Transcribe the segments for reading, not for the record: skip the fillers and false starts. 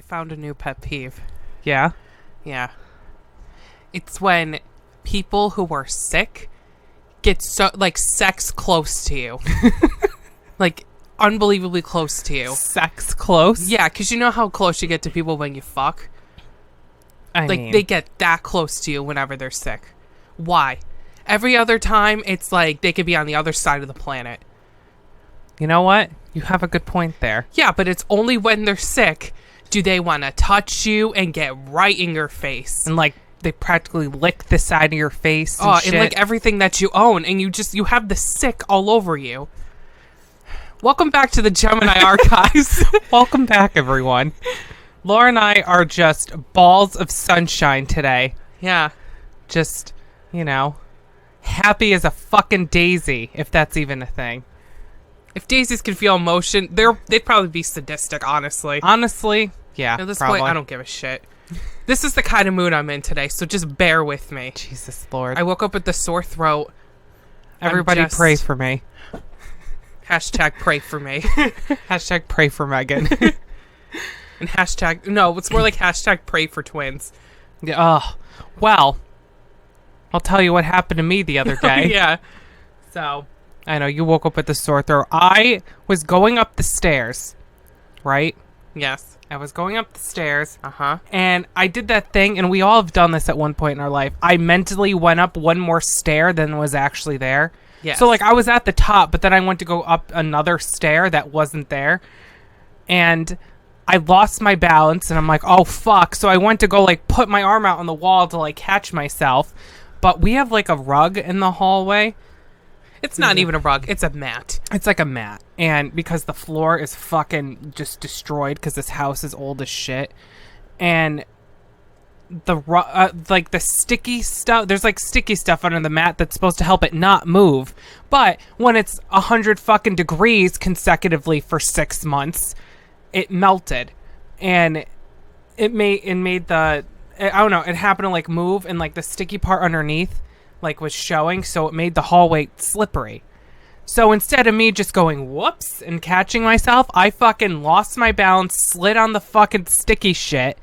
found a new pet peeve. Yeah? Yeah. It's when people who are sick get so, like, sex close to you. Like, unbelievably close to you. Sex close? Yeah, because you know how close you get to people when you fuck? I Like, mean, they get that close to you whenever they're sick. Why? Every other time, it's like they could be on the other side of the planet. you know what? You have a good point there. Yeah, but it's only when they're sick do they want to touch you and get right in your face. And, like, they practically lick the side of your face and shit. And like everything that you own, and you have the sick all over you. Welcome back to the Gemini Archives. Welcome back, everyone. Laura and I are just balls of sunshine today. Yeah. Just, happy as a fucking daisy, if that's even a thing. If daisies can feel emotion, they'd probably be sadistic, honestly. Honestly, yeah, At this probably. point, I don't give a shit. This is the kind of mood I'm in today, so just bear with me. Jesus Lord. I woke up with the sore throat. Everybody pray for me. Hashtag pray for me. Hashtag pray for Megan. And hashtag, no, it's more like hashtag pray for twins. Yeah, well, I'll tell you what happened to me the other day. Yeah. So, I know, you woke up with a sore throat. I was going up the stairs, right? yes. I was going up the stairs, Uh-huh. and I did that thing, and we all have done this at one point in our life. I mentally went up one more stair than was actually there. Yes. So, like, I was at the top, but then I went to go up another stair that wasn't there. And I lost my balance, and I'm like, oh, fuck. So I went to go, like, put my arm out on the wall to, like, catch myself. But we have, like, a rug in the hallway. It's not even a rug. It's a mat. It's like a mat. And because the floor is fucking just destroyed because this house is old as shit. And the like the sticky stuff, there's like sticky stuff under the mat that's supposed to help it not move. But when it's 100 fucking degrees consecutively for 6 months, it melted. And it made the, I don't know, it happened to like move, and like the sticky part underneath like was showing, so it made the hallway slippery. So instead of me just going whoops and catching myself, I fucking lost my balance, slid on the fucking sticky shit,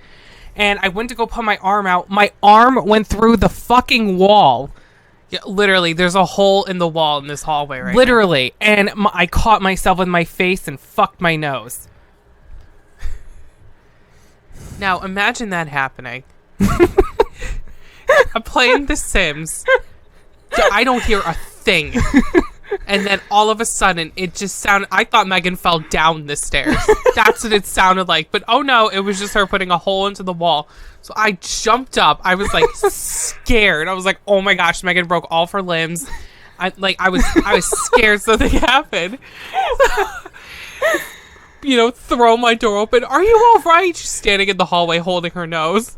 and I went to go put my arm out. My arm went through the fucking wall. Yeah, literally, there's a hole in the wall in this hallway right Literally. And I caught myself with my face and fucked my nose. Now, imagine that happening. I'm playing The Sims. I don't hear a thing. And then all of a sudden, it just sounded... I thought Megan fell down the stairs. That's what it sounded like. But oh no, it was just her putting a hole into the wall. So I jumped up. I was like scared. I was like, oh my gosh, Megan broke all of her limbs. I was scared something happened. Throw my door open. Are you all right? She's standing in the hallway holding her nose.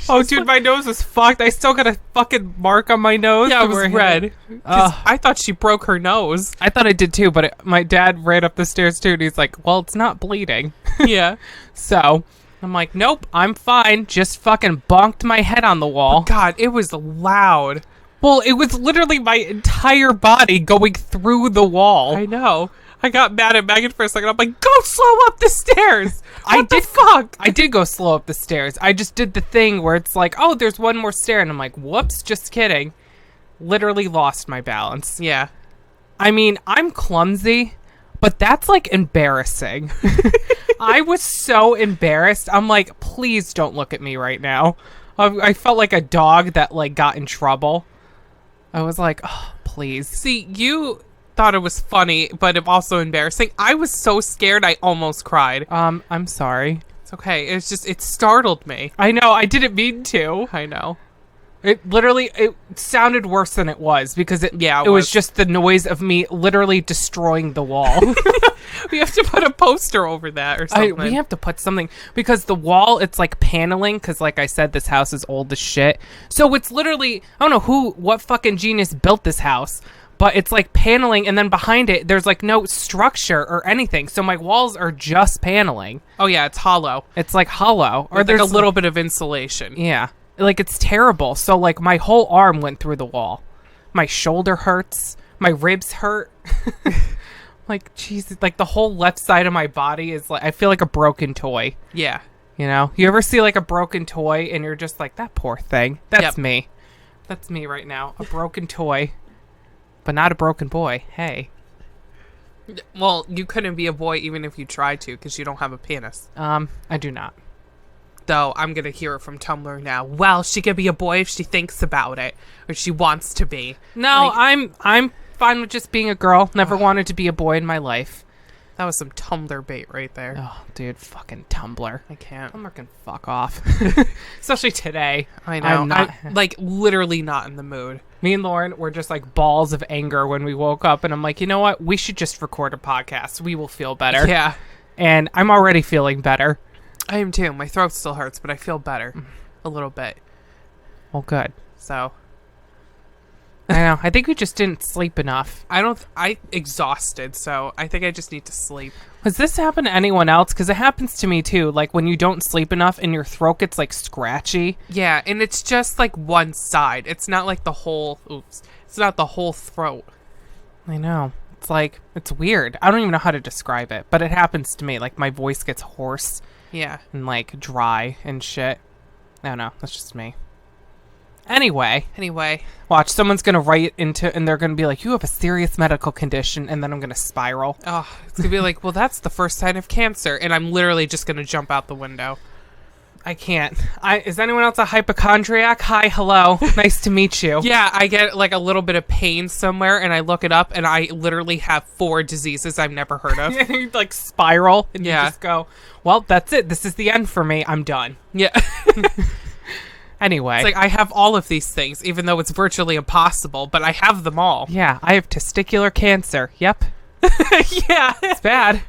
Oh, dude, my nose was fucked. I still got a fucking mark on my nose. Yeah, it was red. 'Cause I thought she broke her nose. I thought I did too, but my dad ran up the stairs too, and he's like, well, it's not bleeding. Yeah. So I'm like, nope, I'm fine. Just fucking bonked my head on the wall. God, it was loud. Well, it was literally my entire body going through the wall. I know. I got mad at Megan for a second. I'm like, go slow up the stairs. What the fuck? I did go slow up the stairs. I just did the thing where it's like, oh, there's one more stair. And I'm like, whoops, just kidding. Literally lost my balance. Yeah. I mean, I'm clumsy, but that's like embarrassing. I was so embarrassed. I'm like, please don't look at me right now. I felt like a dog that like got in trouble. I was like, oh, please. See, you thought it was funny, but also embarrassing. I was so scared I almost cried. I'm sorry. It's okay. It's just, it startled me. I know. I didn't mean to. I know. It sounded worse than it was because it it was just the noise of me literally destroying the wall. We have to put a poster over that or something. We have to put something because the wall, it's like paneling because like I said, this house is old as shit. So it's literally, I don't know what fucking genius built this house, but it's like paneling, and then behind it, there's like no structure or anything. So my walls are just paneling. Oh yeah, it's hollow. It's like hollow. Or there's like a little bit of insulation. Yeah. Like it's terrible. So like my whole arm went through the wall. My shoulder hurts. My ribs hurt. Like, Jesus, like the whole left side of my body is like, I feel like a broken toy. Yeah. You know? You ever see like a broken toy and you're just like, that poor thing. That's Yep. me. That's me right now. A broken toy, but not a broken boy. Hey. Well, you couldn't be a boy even if you tried to because you don't have a penis. I do not. Though I'm going to hear it from Tumblr now. Well, she could be a boy if she thinks about it or she wants to be. No, Like, I'm fine with just being a girl. Never wanted to be a boy in my life. that was some Tumblr bait right there. Oh, dude, fucking Tumblr. I can't. Tumblr can fuck off. Especially today. I know. I'm not. I'm like literally not in the mood. Me and Lauren were just like balls of anger when we woke up, and I'm like, you know what? We should just record a podcast. We will feel better. Yeah. And I'm already feeling better. I am too. My throat still hurts, but I feel better a little bit. Well, good. So I know. I think we just didn't sleep enough. I exhausted, so I think I just need to sleep. Has this happened to anyone else? Because it happens to me too. Like when you don't sleep enough and your throat gets like scratchy. Yeah, and it's just like one side. It's not like the whole it's not the whole throat. I know. It's like, it's weird. I don't even know how to describe it, but it happens to me. Like my voice gets hoarse Yeah. and like dry and shit. I don't know. That's just me. Anyway, watch. Someone's going to write into, and they're going to be like, you have a serious medical condition, and then I'm going to spiral. Oh, it's going to be like, well, that's the first sign of cancer, and I'm literally just going to jump out the window. I can't. Is anyone else a hypochondriac? Hi, hello. Nice to meet you. Yeah, I get like a little bit of pain somewhere, and I look it up, and I literally have 4 diseases I've never heard of. You like spiral, and Yeah. you just go, well, that's it. This is the end for me. I'm done. Yeah. Anyway. It's like I have all of these things, even though it's virtually impossible, but I have them all. Yeah, I have testicular cancer. Yep. Yeah. It's bad.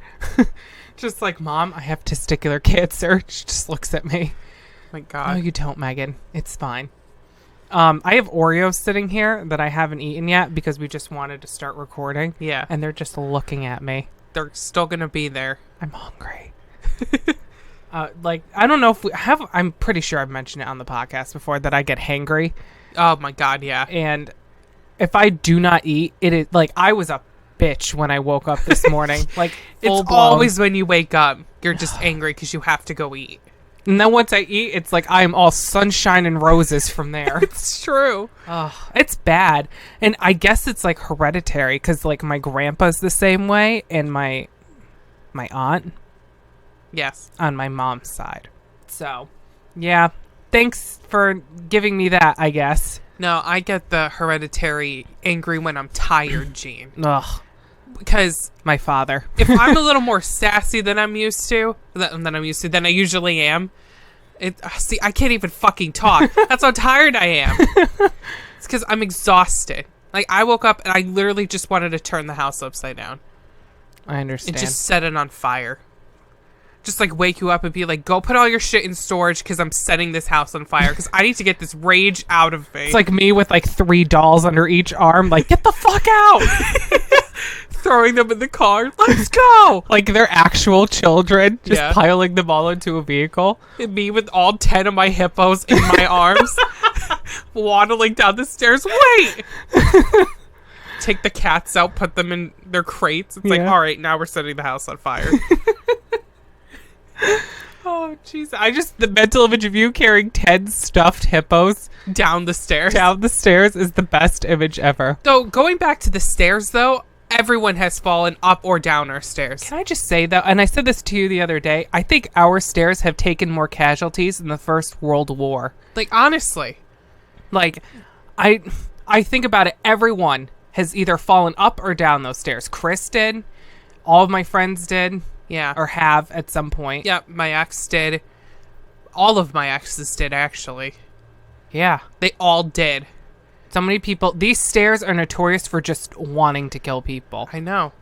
Just like, Mom, I have testicular cancer. She just looks at me. My No, God. you don't, Megan. It's fine. I have Oreos sitting here that I haven't eaten yet because we just wanted to start recording. Yeah. And they're just looking at me. They're still going to be there. I'm hungry. Like, I don't know if we have... I'm pretty sure I've mentioned it on the podcast before that I get hangry. Oh, my God, yeah. And if I do not eat, it is... Like, I was a bitch when I woke up this morning. Like, full It's blown. always when you wake up, you're just angry because you have to go eat. And then once I eat, it's like I'm all sunshine and roses from there. It's true. It's bad. And I guess it's like hereditary because like my grandpa's the same way and my aunt Yes. on my mom's side. So, yeah. Thanks for giving me that, I guess. No, I get the hereditary angry when I'm tired gene. Ugh. Because My father. if I'm a little more sassy than I'm used to, than I usually am, see, I can't even fucking talk. That's how tired I am. It's because I'm exhausted. Like, I woke up and I literally just wanted to turn the house upside down I understand. and just set it on fire. Just like wake you up and be like, go put all your shit in storage because I'm setting this house on fire because I need to get this rage out of me. It's like me with like 3 dolls under each arm. Like, get the fuck out! throwing them in the car. Let's go! Like they're actual children, just Yeah. piling them all into a vehicle. And me with all 10 of my hippos in my arms, waddling down the stairs. Wait! Take the cats out, put them in their crates. It's like, Yeah. all right, now we're setting the house on fire. Oh, jeez. The mental image of you carrying 10 stuffed hippos Down the stairs. down the stairs is the best image ever. So, going back to the stairs, though, everyone has fallen up or down our stairs. Can I just say, though, and I said this to you the other day, I think our stairs have taken more casualties than the First World War. Like, honestly. Like, I think about it, everyone has either fallen up or down those stairs. Chris did. All of my friends did. Yeah. Or have at some point. Yeah, my ex did. All of my exes did, actually. Yeah. They all did. So many people. These stairs are notorious for just wanting to kill people. I know.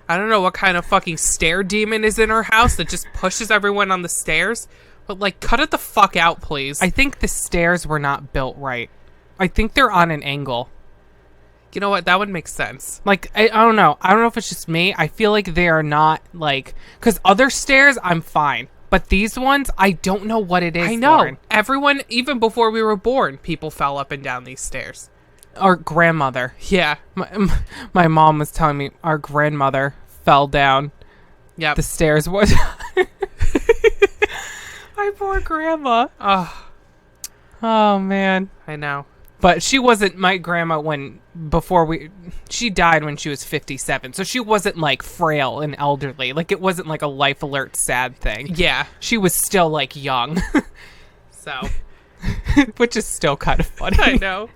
I don't know what kind of fucking stair demon is in our house that just pushes everyone on the stairs. But, like, cut it the fuck out, please. I think the stairs were not built right. I think they're on an angle. You know what? That would make sense. Like, I don't know. I don't know if it's just me. I feel like they are not, like... Because other stairs, I'm fine. But these ones, I don't know what it is. I know. Lauren. Everyone, even before we were born, people fell up and down these stairs. Our grandmother. Yeah. My mom was telling me our grandmother fell down Yep. the stairs. What? I Poor grandma. Oh, man. I know. But she wasn't my grandma she died when she was 57. So she wasn't like frail and elderly. Like it wasn't like a life alert sad thing. Yeah. She was still like young. So. Which is still kind of funny. I know.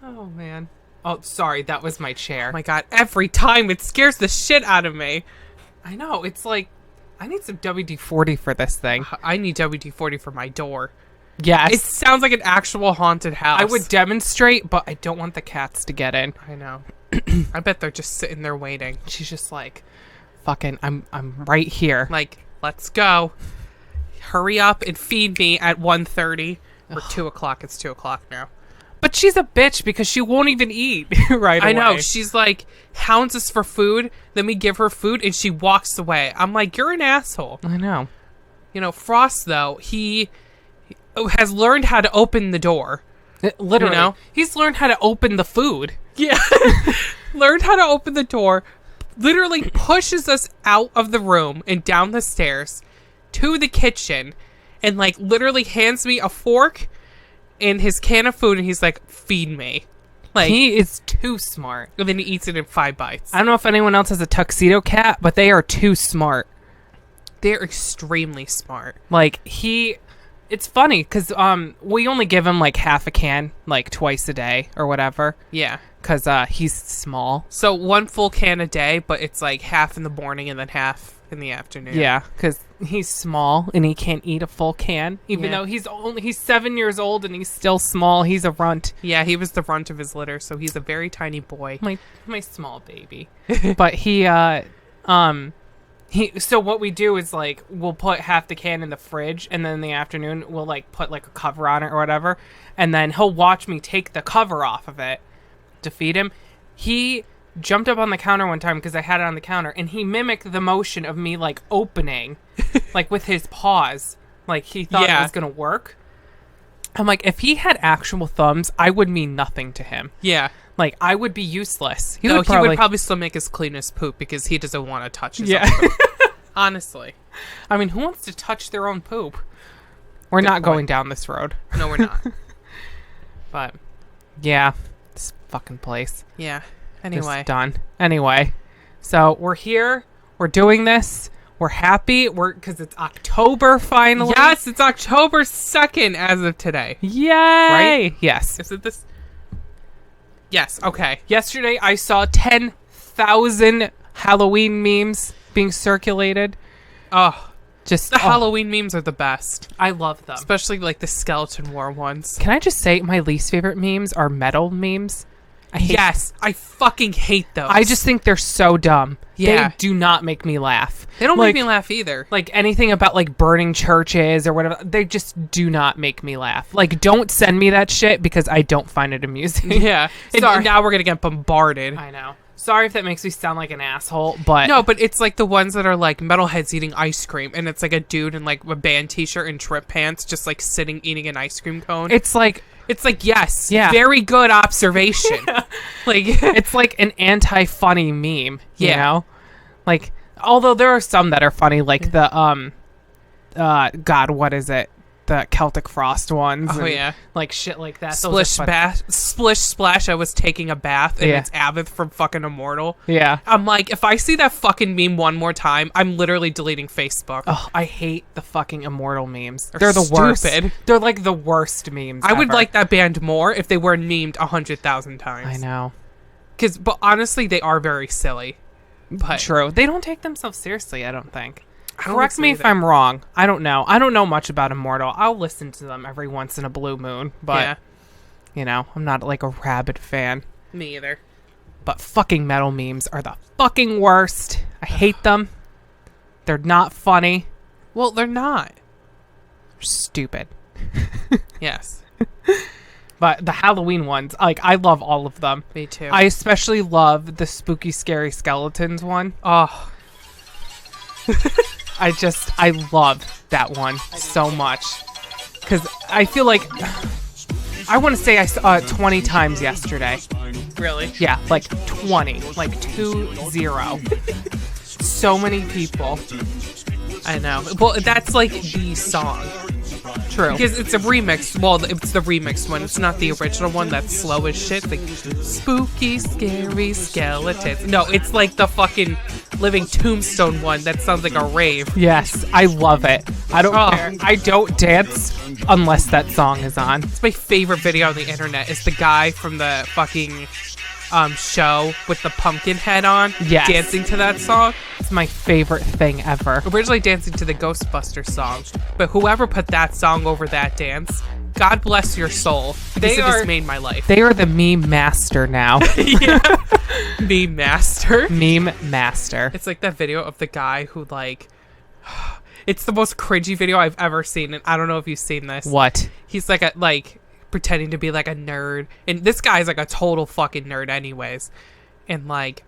Oh, man. Oh, sorry. That was my chair. Oh my God. Every time it scares the shit out of me. I know. It's like, I need some WD-40 for this thing. I need WD-40 for my door. Yes. It sounds like an actual haunted house. I would demonstrate, but I don't want the cats to get in. I know. I bet they're just sitting there waiting. She's just like, fucking, I'm right here. Like, let's go. Hurry up and feed me at 1:30 or 2 o'clock. It's 2 o'clock now. But she's a bitch because she won't even eat right away. I know. She's like, hounds us for food. Then we give her food and she walks away. I'm like, you're an asshole. I know. You know, Frost, though, he has learned how to open the door. Literally. You know? He's learned how to open the food. Yeah. Learned how to open the door. Literally pushes us out of the room and down the stairs to the kitchen. And, like, literally hands me a fork and his can of food. And he's like, feed me. Like, he is too smart. And then he eats it in 5 bites. I don't know if anyone else has a tuxedo cat, but they are too smart. They're extremely smart. Like, it's funny because we only give him like half a can like twice a day or whatever. Yeah. Because he's small. So 1 full can a day, but it's like half in the morning and then half in the afternoon. Yeah, because he's small and he can't eat a full can. Even Yeah. though he's 7 years old and he's still small. He's a runt. Yeah, he was the runt of his litter, so he's a very tiny boy. My small baby. But so what we do is like we'll put half the can in the fridge and then in the afternoon we'll like put like a cover on it or whatever, and then he'll watch me take the cover off of it to feed him. He jumped up on the counter one time because I had it on the counter, and he mimicked the motion of me like opening like with his paws, like he thought it was gonna work. I'm like, if he had actual thumbs, I would mean nothing to him. Yeah. Like, I would be useless. He would probably still make his cleanest poop because he doesn't want to touch his own poop. Honestly. I mean, who wants to touch their own poop? We're not going down this road. No, we're not. But, yeah. This fucking place. Yeah. Anyway. Just done. Anyway. So, we're here. We're doing this. We're happy. Because it's October finally. Yes, it's October 2nd as of today. Yay! Right? Yes. Is it this? Yes, okay. Yesterday, I saw 10,000 Halloween memes being circulated. Oh, just the Halloween memes are the best. I love them. Especially, like, the skeleton war ones. Can I just say my least favorite memes are metal memes? I fucking hate those. I just think they're so dumb. Yeah. They do not make me laugh. They don't make me laugh either. Like anything about like burning churches or whatever, they just do not make me laugh. Like, don't send me that shit because I don't find it amusing. Yeah. And now we're going to get bombarded. I know. Sorry if that makes me sound like an asshole, but... No, but it's like the ones that are like metalheads eating ice cream, and it's like a dude in like a band t-shirt and trip pants just like sitting eating an ice cream cone. It's like, yes, very good observation. Like, it's like an anti-funny meme, you know? Like, although there are some that are funny, like the, God, what is it? The Celtic Frost ones. Oh, yeah. Like, shit like that. Splish Splash, I was taking a bath, and it's Avith from fucking Immortal. Yeah. I'm like, if I see that fucking meme one more time, I'm literally deleting Facebook. Oh, I hate the fucking Immortal memes. They're the worst. They're like the worst memes I would ever. like that band more if they were memed 100,000 times. I know. But honestly, they are very silly. But True. They don't take themselves seriously, I don't think. don't Correct me agree if with I'm wrong. I don't know. I don't know much about Immortal. I'll listen to them every once in a blue moon, but you know, I'm not like a rabid fan. Me either. But fucking metal memes are the fucking worst. I hate them. They're not funny. Well, they're not. They're stupid. Yes. But the Halloween ones, like, I love all of them. Me too. I especially love the spooky, scary skeletons one. Oh. I love that one so much. Because I feel like, I want to say I saw it 20 times yesterday. Really? Yeah, like 20. Like 20. So many people. I know. Well, that's like the song. True. Because it's a remix. Well, it's the remixed one. It's not the original one that's slow as shit. Like, spooky, scary skeletons. No, it's like the fucking Living Tombstone one that sounds like a rave. Yes, I love it. I don't care. I don't dance unless that song is on. It's my favorite video on the internet. It's the guy from the fucking show with the pumpkin head on. Yes. Dancing to that song. It's my favorite thing ever. Originally dancing to the Ghostbusters song, but whoever put that song over that dance, God bless your soul, because it has made my life. They are the meme master now. Yeah. Meme master. Meme master. It's like that video of the guy who like, it's the most cringy video I've ever seen, and I don't know if you've seen this. What? He's like pretending to be like a nerd, and this guy's like a total fucking nerd anyways, and like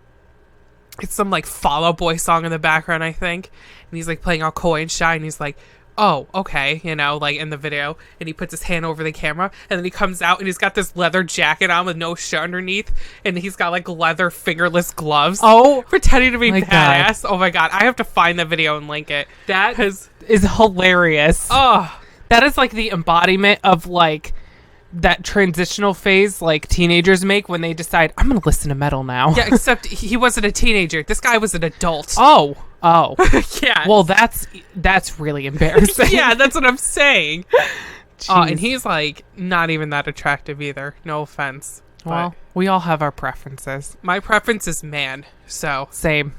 it's some like Fall Out Boy song in the background, I think, and he's like playing all coy and shy, and he's like, oh, okay, you know, like in the video, and he puts his hand over the camera, and then he comes out and he's got this leather jacket on with no shirt underneath, and he's got like leather fingerless gloves. Oh, pretending to be badass. God. Oh my god, I have to find that video and link it. That is hilarious. Oh, that is like the embodiment of like that transitional phase like teenagers make when they decide, I'm gonna listen to metal now. yeah, except he wasn't a teenager. This guy was an adult. Oh. Yeah. Well, that's really embarrassing. Yeah, that's what I'm saying. And he's like not even that attractive either. No offense. Well, we all have our preferences. My preference is man. So same.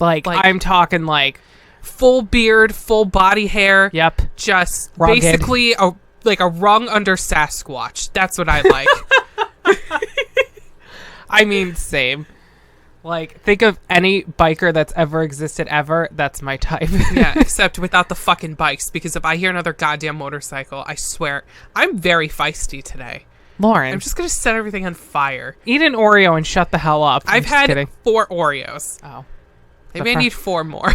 Like I'm talking like full beard, full body hair. Yep. Just rugged. Basically a rung under Sasquatch. That's what I like. I mean, same. Like, think of any biker that's ever existed ever. That's my type. Yeah, except without the fucking bikes. Because if I hear another goddamn motorcycle, I swear, I'm very feisty today. Lauren. I'm just going to set everything on fire. Eat an Oreo and shut the hell up. I've had 4 Oreos. Oh. Maybe I need 4 more.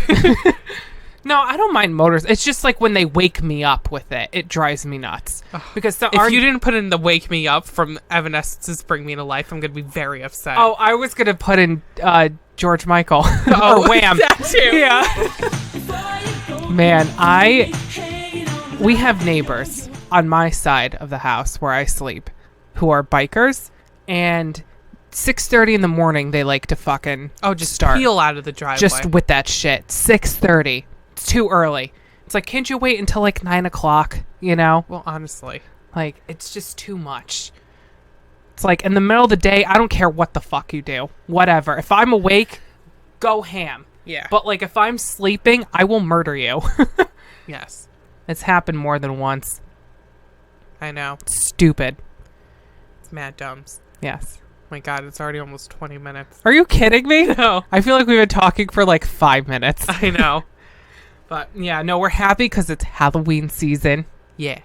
No, I don't mind motors. It's just like when they wake me up with it, it drives me nuts. Because if you didn't put in the "Wake Me Up" from Evanescence's "Bring Me to Life," I'm gonna be very upset. Oh, I was gonna put in George Michael or Wham. That too. Yeah. Man, we have neighbors on my side of the house where I sleep who are bikers, and 6:30 in the morning they like to fucking just start peel out of the driveway just with that shit. 6:30. It's too early. It's like, can't you wait until like 9 o'clock, you know? Well, honestly. Like, it's just too much. It's like, in the middle of the day, I don't care what the fuck you do. Whatever. If I'm awake, go ham. Yeah. But, like, if I'm sleeping, I will murder you. Yes. It's happened more than once. I know. Stupid. It's mad dumbs. Yes. Oh my god, it's already almost 20 minutes. Are you kidding me? No. I feel like we've been talking for like 5 minutes. I know. But, yeah, no, we're happy because it's Halloween season. Yeah.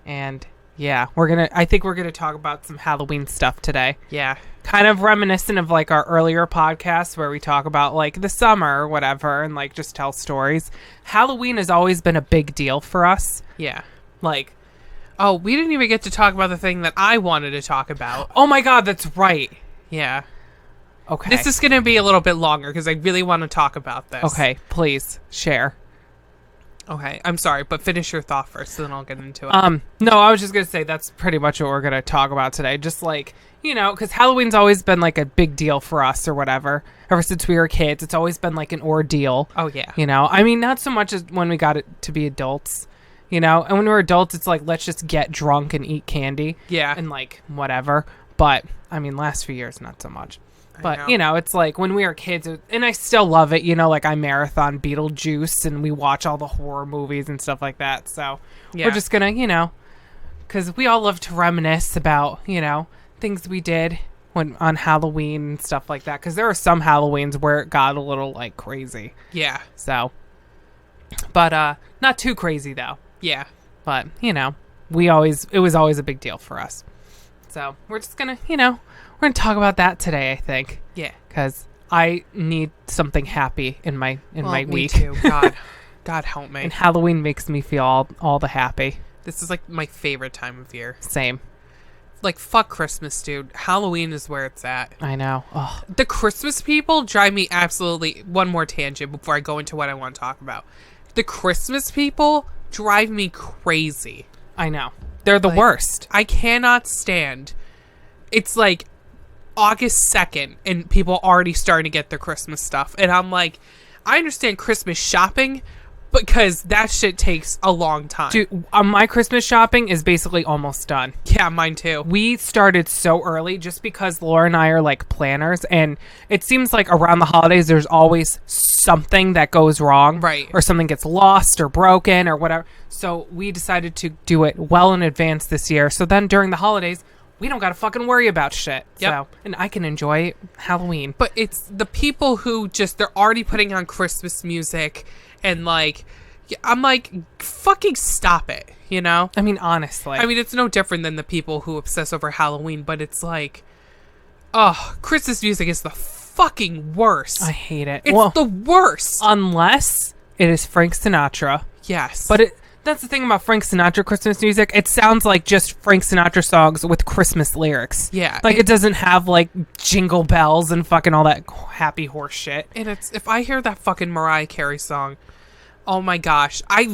And, yeah, I think we're going to talk about some Halloween stuff today. Yeah. Kind of reminiscent of, like, our earlier podcasts where we talk about, like, the summer or whatever and, like, just tell stories. Halloween has always been a big deal for us. Yeah. Like, oh, we didn't even get to talk about the thing that I wanted to talk about. Oh, my God, that's right. Yeah. Okay. This is going to be a little bit longer because I really want to talk about this. Okay, please, share. Okay, I'm sorry, but finish your thought first, so then I'll get into it. No, I was just going to say that's pretty much what we're going to talk about today. Just like, you know, because Halloween's always been like a big deal for us or whatever. Ever since we were kids, it's always been like an ordeal. Oh, yeah. You know, I mean, not so much as when we got it to be adults, you know, and when we were adults, it's like, let's just get drunk and eat candy. Yeah. And like, whatever. But, I mean, last few years, not so much. But, you know, it's like when we were kids, and I still love it, you know, like I marathon Beetlejuice and we watch all the horror movies and stuff like that. So we're just going to, you know, because we all love to reminisce about, you know, things we did on Halloween and stuff like that. Because there are some Halloweens where it got a little like crazy. Yeah. So, but not too crazy though. Yeah. But, you know, it was always a big deal for us. So we're just going to, you know, we're going to talk about that today, I think. Yeah. Because I need something happy in my week. Me too. God. God help me. And Halloween makes me feel all the happy. This is like my favorite time of year. Same. like, fuck Christmas, dude. Halloween is where it's at. I know. Ugh. The Christmas people drive me absolutely... One more tangent before I go into what I want to talk about. The Christmas people drive me crazy. I know. They're the worst. I cannot stand. It's like August 2nd and people already starting to get their Christmas stuff. And I'm like, I understand Christmas shopping, because that shit takes a long time. Dude, my Christmas shopping is basically almost done. Yeah, mine too. We started so early just because Laura and I are like planners, and it seems like around the holidays there's always something that goes wrong. Right. Or something gets lost or broken or whatever. So we decided to do it well in advance this year. So then during the holidays, we don't got to fucking worry about shit. Yep. So, and I can enjoy Halloween. But it's the people who just, they're already putting on Christmas music. And, like, I'm like, fucking stop it, you know? I mean, honestly. I mean, it's no different than the people who obsess over Halloween, but it's like, oh, Christmas music is the fucking worst. I hate it. It's the worst. Unless it is Frank Sinatra. Yes. But that's the thing about Frank Sinatra Christmas music. It sounds like just Frank Sinatra songs with Christmas lyrics. Yeah. Like, it doesn't have, like, jingle bells and fucking all that happy horse shit. And it's, if I hear that fucking Mariah Carey song, oh my gosh. I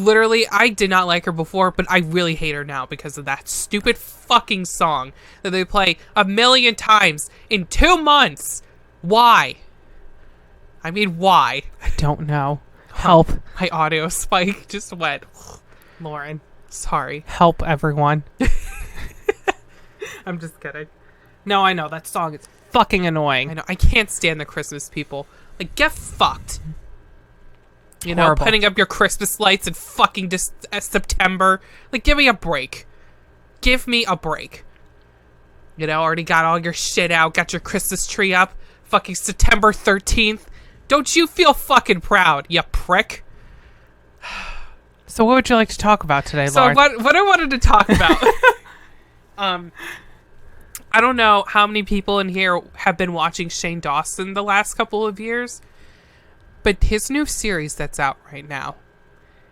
did not like her before, but I really hate her now because of that stupid fucking song that they play 1,000,000 times in 2 months. Why? I mean, why? I don't know. Help. My audio spike just went. Lauren. Sorry. Help, everyone. I'm just kidding. No, I know. That song is fucking annoying. I know. I can't stand the Christmas people. Like, get fucked. You know, Horrible. putting up your Christmas lights in fucking September. Like, give me a break. Give me a break. You know, already got all your shit out. Got your Christmas tree up. Fucking September 13th. Don't you feel fucking proud, you prick? So what would you like to talk about today, So Lauren? what I wanted to talk about, I don't know how many people in here have been watching Shane Dawson the last couple of years, but his new series that's out right now,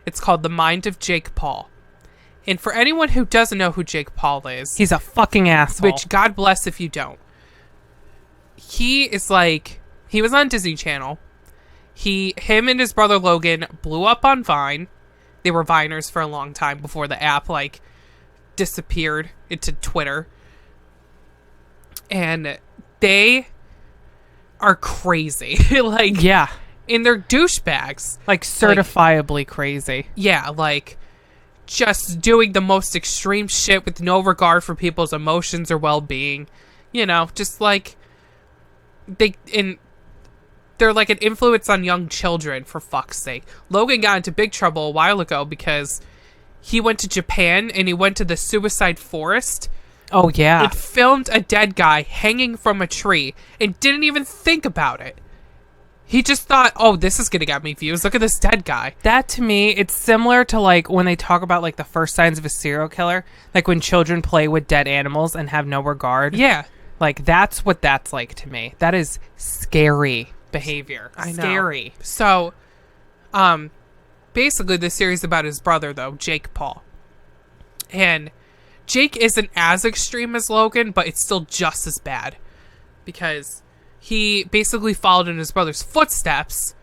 it's called The Mind of Jake Paul. And for anyone who doesn't know who Jake Paul is, He's a fucking asshole. which God bless if you don't, he is like, he was on Disney Channel. Him and his brother Logan blew up on Vine. They were Viners for a long time before the app, like, disappeared into Twitter. And they are crazy. Like, yeah. and they're douchebags. Like, certifiably crazy. Yeah, like, just doing the most extreme shit with no regard for people's emotions or well-being. You know, just like, they're like an influence on young children, for fuck's sake. Logan got into big trouble a while ago because he went to Japan and he went to the suicide forest Oh, yeah. and filmed a dead guy hanging from a tree and didn't even think about it. He just thought, oh, this is going to get me views. Look at this dead guy. That, to me, it's similar to, like, when they talk about, like, the first signs of a serial killer. Like, when children play with dead animals and have no regard. Yeah. Like, that's what that's like to me. That is scary behavior. I know. Scary. So, basically the series is about his brother, though, Jake Paul. And Jake isn't as extreme as Logan, but it's still just as bad. Because he basically followed in his brother's footsteps,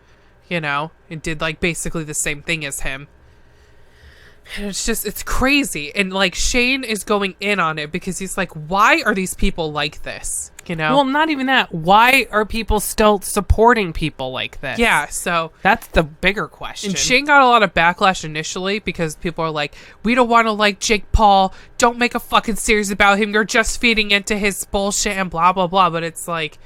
you know, and did, like, basically the same thing as him. And it's just, it's crazy. And, like, Shane is going in on it because he's like, why are these people like this? You know? Well, not even that. Why are people still supporting people like this? Yeah, so... That's the bigger question. And Shane got a lot of backlash initially because people are like, we don't want to like Jake Paul. Don't make a fucking series about him. You're just feeding into his bullshit and blah, blah, blah. But it's like,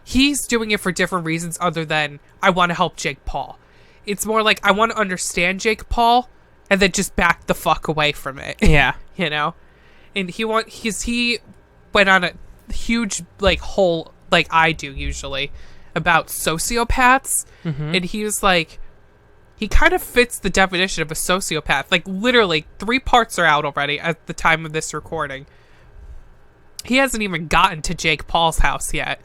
he's doing it for different reasons other than, I want to help Jake Paul. It's more like, I want to understand Jake Paul and then just back the fuck away from it. Yeah. You know? And he went on a huge, like, whole, like I do usually, about sociopaths. Mm-hmm. And he was like, he kind of fits the definition of a sociopath. Like, literally 3 parts are out already at the time of this recording. He hasn't even gotten to Jake Paul's house yet.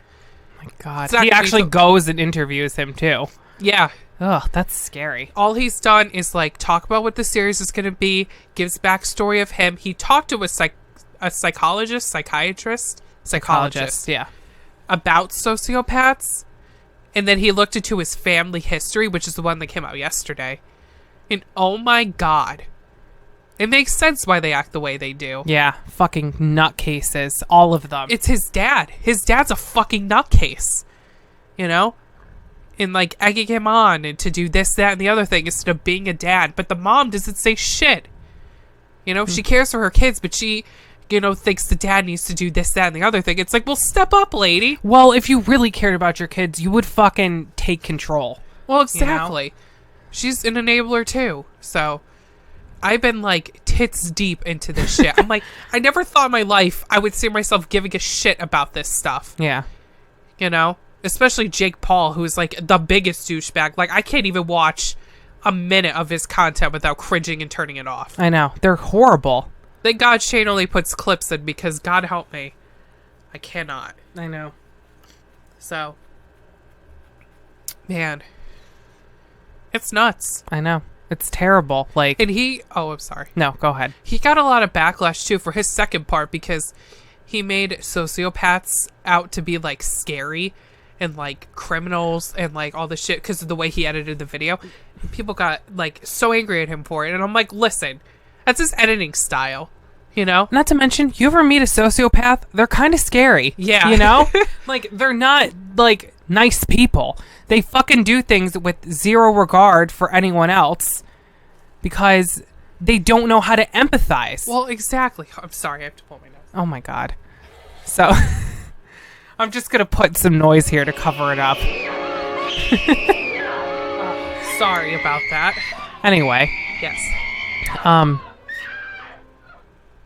Oh my God. He actually goes and interviews him too. Yeah. Ugh, that's scary. All he's done is, like, talk about what the series is going to be, gives backstory of him. He talked to a a psychiatrist, Yeah. about sociopaths, and then he looked into his family history, which is the one that came out yesterday, and oh my god, it makes sense why they act the way they do. Yeah. Fucking nutcases. All of them. It's his dad. His dad's a fucking nutcase, you know? And like egging him on and to do this, that, and the other thing instead of being a dad. But the mom doesn't say shit. You know, she cares for her kids, but she, you know, thinks the dad needs to do this, that, and the other thing. It's like, well, step up, lady. Well, if you really cared about your kids, you would fucking take control. Well, exactly. You know? She's an enabler too. So I've been like tits deep into this shit. I'm like, I never thought in my life I would see myself giving a shit about this stuff. Yeah. You know? Especially Jake Paul, who's like the biggest douchebag. Like, I can't even watch a minute of his content without cringing and turning it off. I know. They're horrible. Thank God Shane only puts clips in because God help me, I cannot. I know. So, man, it's nuts. I know. It's terrible. Like, and I'm sorry. No, go ahead. He got a lot of backlash too for his second part because he made sociopaths out to be like scary and like criminals and like all this shit because of the way he edited the video. And people got like so angry at him for it, and I'm like, listen, that's his editing style, you know? Not to mention, you ever meet a sociopath? They're kind of scary. Yeah. You know? Like, they're not like nice people. They fucking do things with zero regard for anyone else because they don't know how to empathize. Well, exactly. I'm sorry, I have to pull my nose. Oh my god. So I'm just gonna put some noise here to cover it up. Sorry about that. Anyway. Yes.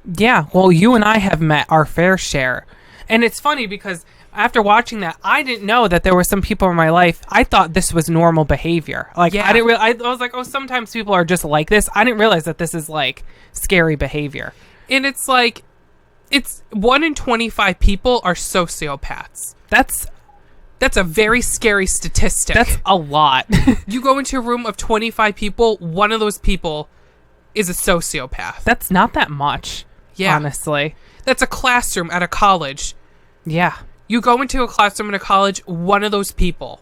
Yeah, well, you and I have met our fair share. And it's funny because after watching that, I didn't know that there were some people in my life. I thought this was normal behavior. Like, yeah. I was like, oh, sometimes people are just like this. I didn't realize that this is like scary behavior. And it's like, it's 1 in 25 people are sociopaths. That's a very scary statistic. That's a lot. You go into a room of 25 people, one of those people is a sociopath. That's not that much. Yeah. Honestly. That's a classroom at a college. Yeah. You go into a classroom at a college, one of those people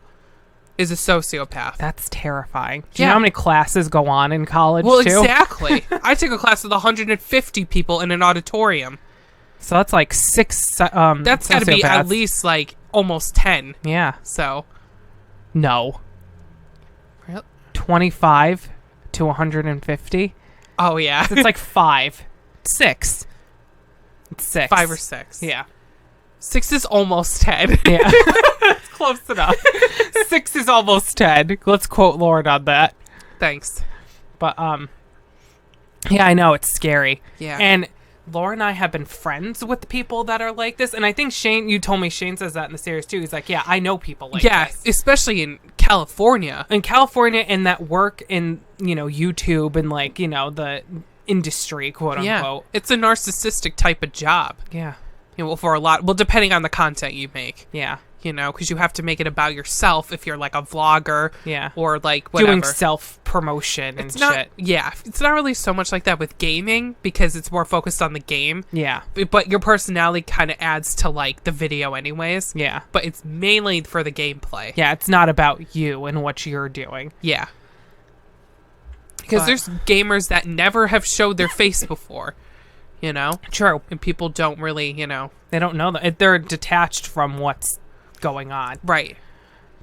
is a sociopath. That's terrifying. Do you know how many classes go on in college, well, too? Exactly. I took a class with 150 people in an auditorium. So that's like 6 that's got to be at least like almost 10. Yeah. So. No. Really? 25 to 150. Oh, yeah. It's like 5. 6. It's 6. 5 or 6. Yeah. 6 is almost 10. Yeah. It's close enough. 6 is almost 10. Let's quote Lord on that. Thanks. But, yeah, I know. It's scary. Yeah. And Laura and I have been friends with the people that are like this. And I think Shane, you told me Shane says that in the series too. He's like, yeah, I know people like this. Yeah, especially in California. In California and that work in, you know, YouTube and like, you know, the industry, quote unquote. Yeah. It's a narcissistic type of job. Yeah. You know, for a lot. Well, depending on the content you make. Yeah. You know, because you have to make it about yourself if you're like a vlogger. Yeah. Or like whatever. Doing self-promotion and shit. Yeah. It's not really so much like that with gaming because it's more focused on the game. Yeah. But your personality kind of adds to like the video anyways. Yeah. But it's mainly for the gameplay. Yeah. It's not about you and what you're doing. Yeah. Because there's gamers that never have showed their face before. You know? True. And people don't really, you know. They don't know that. They're detached from what's going on. Right.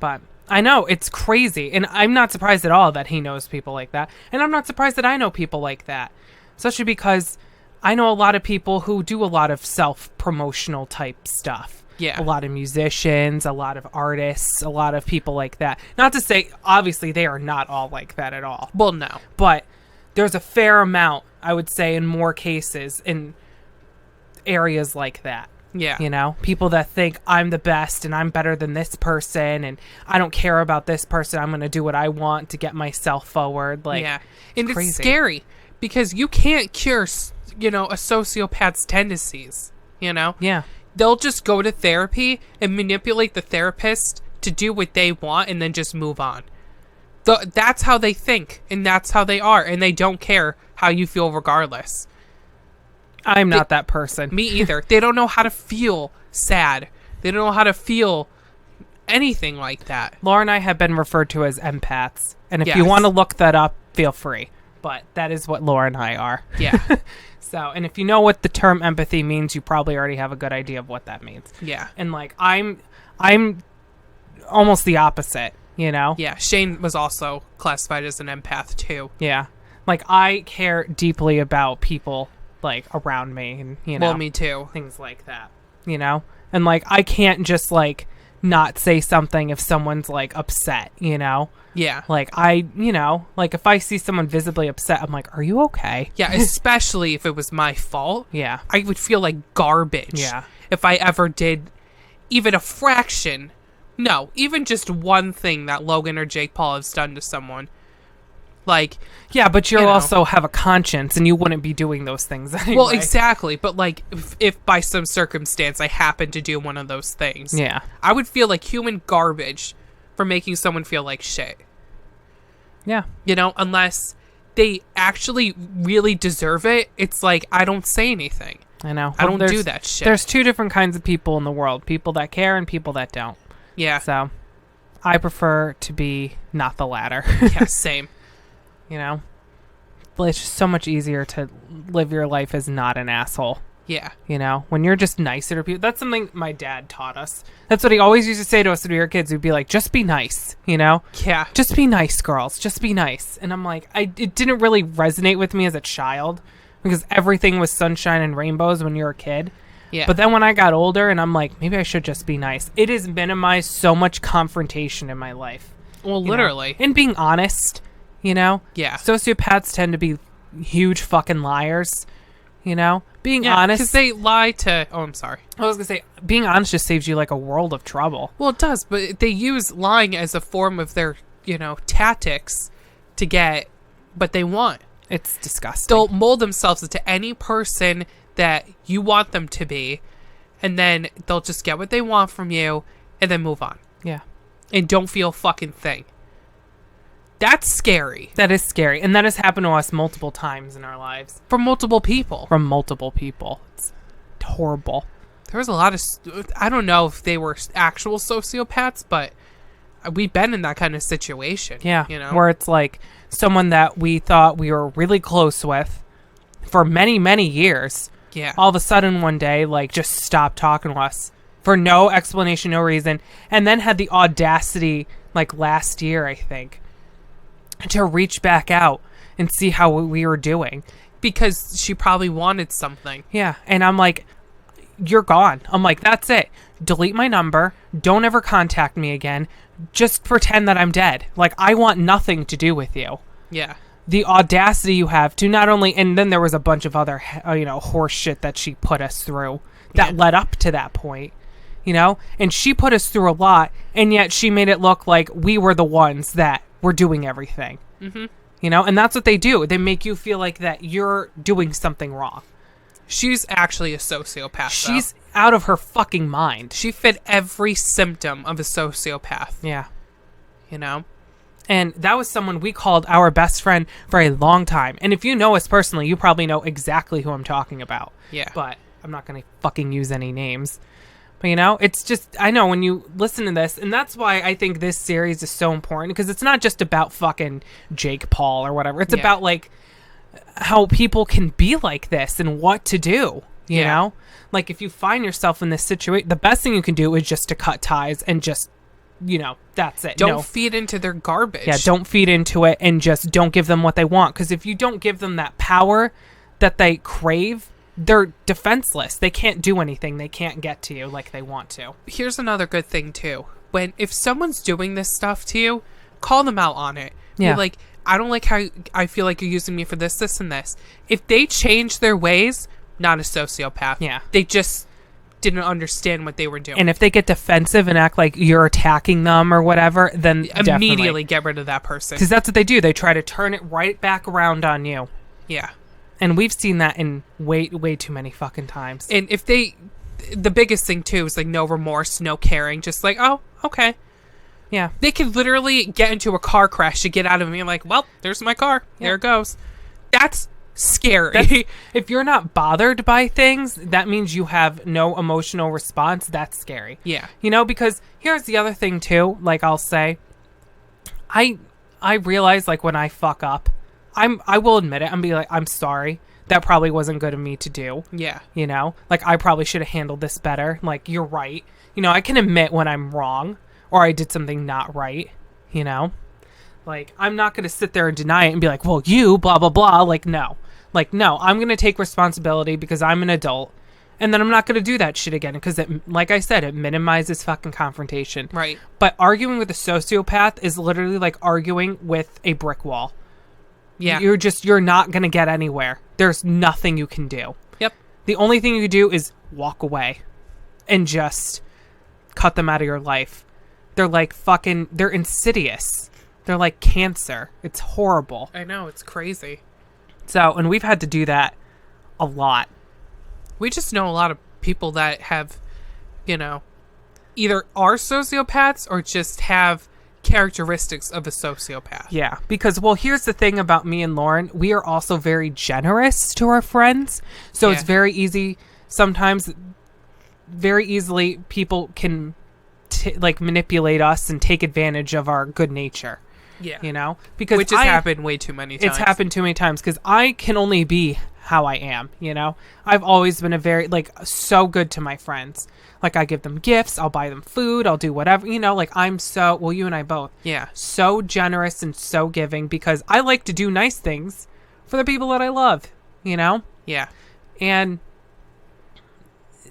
But I know, it's crazy. And I'm not surprised at all that he knows people like that. And I'm not surprised that I know people like that. Especially because I know a lot of people who do a lot of self-promotional type stuff. Yeah. A lot of musicians, a lot of artists, a lot of people like that. Not to say, obviously, they are not all like that at all. Well, no. But there's a fair amount, I would say, in more cases, in areas like that. Yeah. You know, people that think I'm the best and I'm better than this person and I don't care about this person. I'm going to do what I want to get myself forward. Like, yeah. And crazy. It's scary because you can't cure, you know, a sociopath's tendencies, you know? Yeah. They'll just go to therapy and manipulate the therapist to do what they want and then just move on. That's how they think and that's how they are. And they don't care how you feel regardless. I'm not that person. Me either. They don't know how to feel sad. They don't know how to feel anything like that. Laura and I have been referred to as empaths. And if Yes. you want to look that up, feel free. But that is what Laura and I are. Yeah. So, and if you know what the term empathy means, you probably already have a good idea of what that means. Yeah. And like, I'm almost the opposite, you know? Yeah. Shane was also classified as an empath too. Yeah. Like, I care deeply about people, like, around me and, you know. Well, me too. Things like that, you know? And, like, I can't just, like, not say something if someone's, like, upset, you know? Yeah. Like, you know, like, if I see someone visibly upset, I'm like, are you okay? Yeah, especially if it was my fault. Yeah. I would feel like garbage. Yeah. If I ever did even a fraction. No, even just one thing that Logan or Jake Paul has done to someone. Like, yeah, but you know. also have a conscience and you wouldn't be doing those things anyway. Well, exactly. But like, if by some circumstance I happen to do one of those things, yeah, I would feel like human garbage for making someone feel like shit. Yeah. You know, unless they actually really deserve it, it's like, I don't say anything. I know. I don't do that shit. There's two different kinds of people in the world. People that care and people that don't. Yeah. So, I prefer to be not the latter. Yeah, same. You know? But it's just so much easier to live your life as not an asshole. Yeah. You know? When you're just nicer to people. That's something my dad taught us. That's what he always used to say to us when we were kids. He'd be like, just be nice. You know? Yeah. Just be nice, girls. Just be nice. And I'm like, it didn't really resonate with me as a child. Because everything was sunshine and rainbows when you were a kid. Yeah. But then when I got older and I'm like, maybe I should just be nice. It has minimized so much confrontation in my life. Well, literally. And being honest, you know? Yeah. Sociopaths tend to be huge fucking liars, you know? Being honest. Because they lie to... Oh, I'm sorry. I was going to say, being honest just saves you like a world of trouble. Well, it does, but they use lying as a form of their, you know, tactics to get what they want. It's disgusting. They'll mold themselves into any person that you want them to be, and then they'll just get what they want from you, and then move on. Yeah. And don't feel a fucking thing. That's scary. That is scary. And that has happened to us multiple times in our lives. From multiple people. From multiple people. It's horrible. There was a lot of... I don't know if they were actual sociopaths, but we've been in that kind of situation. Yeah. You know? Where it's like someone that we thought we were really close with for many, many years. Yeah. All of a sudden one day, like, just stopped talking to us for no explanation, no reason. And then had the audacity, like, last year, I think, to reach back out and see how we were doing. Because she probably wanted something. Yeah. And I'm like, you're gone. I'm like, that's it. Delete my number. Don't ever contact me again. Just pretend that I'm dead. Like, I want nothing to do with you. Yeah. The audacity you have to not only... And then there was a bunch of other, horse shit that she put us through that led up to that point, you know? And she put us through a lot, and yet she made it look like we were the ones that were doing everything. Mm-hmm. You know? And that's what they do. They make you feel like that you're doing something wrong. She's actually a sociopath, She's out of her fucking mind. She fit every symptom of a sociopath. Yeah. You know? And that was someone we called our best friend for a long time. And if you know us personally, you probably know exactly who I'm talking about. Yeah. But I'm not going to fucking use any names. But, you know, it's just, I know when you listen to this, and that's why I think this series is so important, because it's not just about fucking Jake Paul or whatever. It's about, like, how people can be like this and what to do, you know? Like, if you find yourself in this situation, the best thing you can do is just to cut ties and just, you know, that's it. Don't feed into their garbage. Yeah, don't feed into it and just don't give them what they want. Because if you don't give them that power that they crave, they're defenseless. They can't do anything. They can't get to you like they want to. Here's another good thing, too. If someone's doing this stuff to you, call them out on it. Yeah. You're like, I don't like how I feel like you're using me for this, this, and this. If they change their ways, not a sociopath. Yeah. They just didn't understand what they were doing. And if they get defensive and act like you're attacking them or whatever, then immediately get rid of that person. Because that's what they do. They try to turn it right back around on you. Yeah. And we've seen that in way too many fucking times. And if the biggest thing too is like no remorse, no caring, just like, oh, okay. Yeah. They could literally get into a car crash to get out of me. I'm like, well, there's my car. Yeah. There it goes. That's scary. If you're not bothered by things, that means you have no emotional response. That's scary. Yeah. You know, because here's the other thing too, like I'll say, I realize like when I fuck up, I will admit it. I'm be like, I'm sorry. That probably wasn't good of me to do. Yeah. You know, like I probably should have handled this better. Like, you're right. You know, I can admit when I'm wrong or I did something not right, you know? Like, I'm not going to sit there and deny it and be like, well, you, blah, blah, blah. Like, no. Like, no, I'm going to take responsibility because I'm an adult. And then I'm not going to do that shit again because, like I said, it minimizes fucking confrontation. Right. But arguing with a sociopath is literally like arguing with a brick wall. Yeah. You're not going to get anywhere. There's nothing you can do. Yep. The only thing you can do is walk away and just cut them out of your life. They're like fucking, they're insidious. They're like cancer. It's horrible. I know, it's crazy. So, and we've had to do that a lot. We just know a lot of people that have, you know, either are sociopaths or just have characteristics of a sociopath. Yeah, because, well, here's the thing about me and Lauren. We are also very generous to our friends. So it's very easy, sometimes, very easily, people can, like, manipulate us and take advantage of our good nature. Yeah. You know? Because which has happened way too many times. It's happened too many times because I can only be how I am, you know? I've always been a very, like, so good to my friends. Like, I give them gifts, I'll buy them food, I'll do whatever, you know? Like, I'm so, well, you and I both. Yeah. So generous and so giving because I like to do nice things for the people that I love, you know? Yeah. And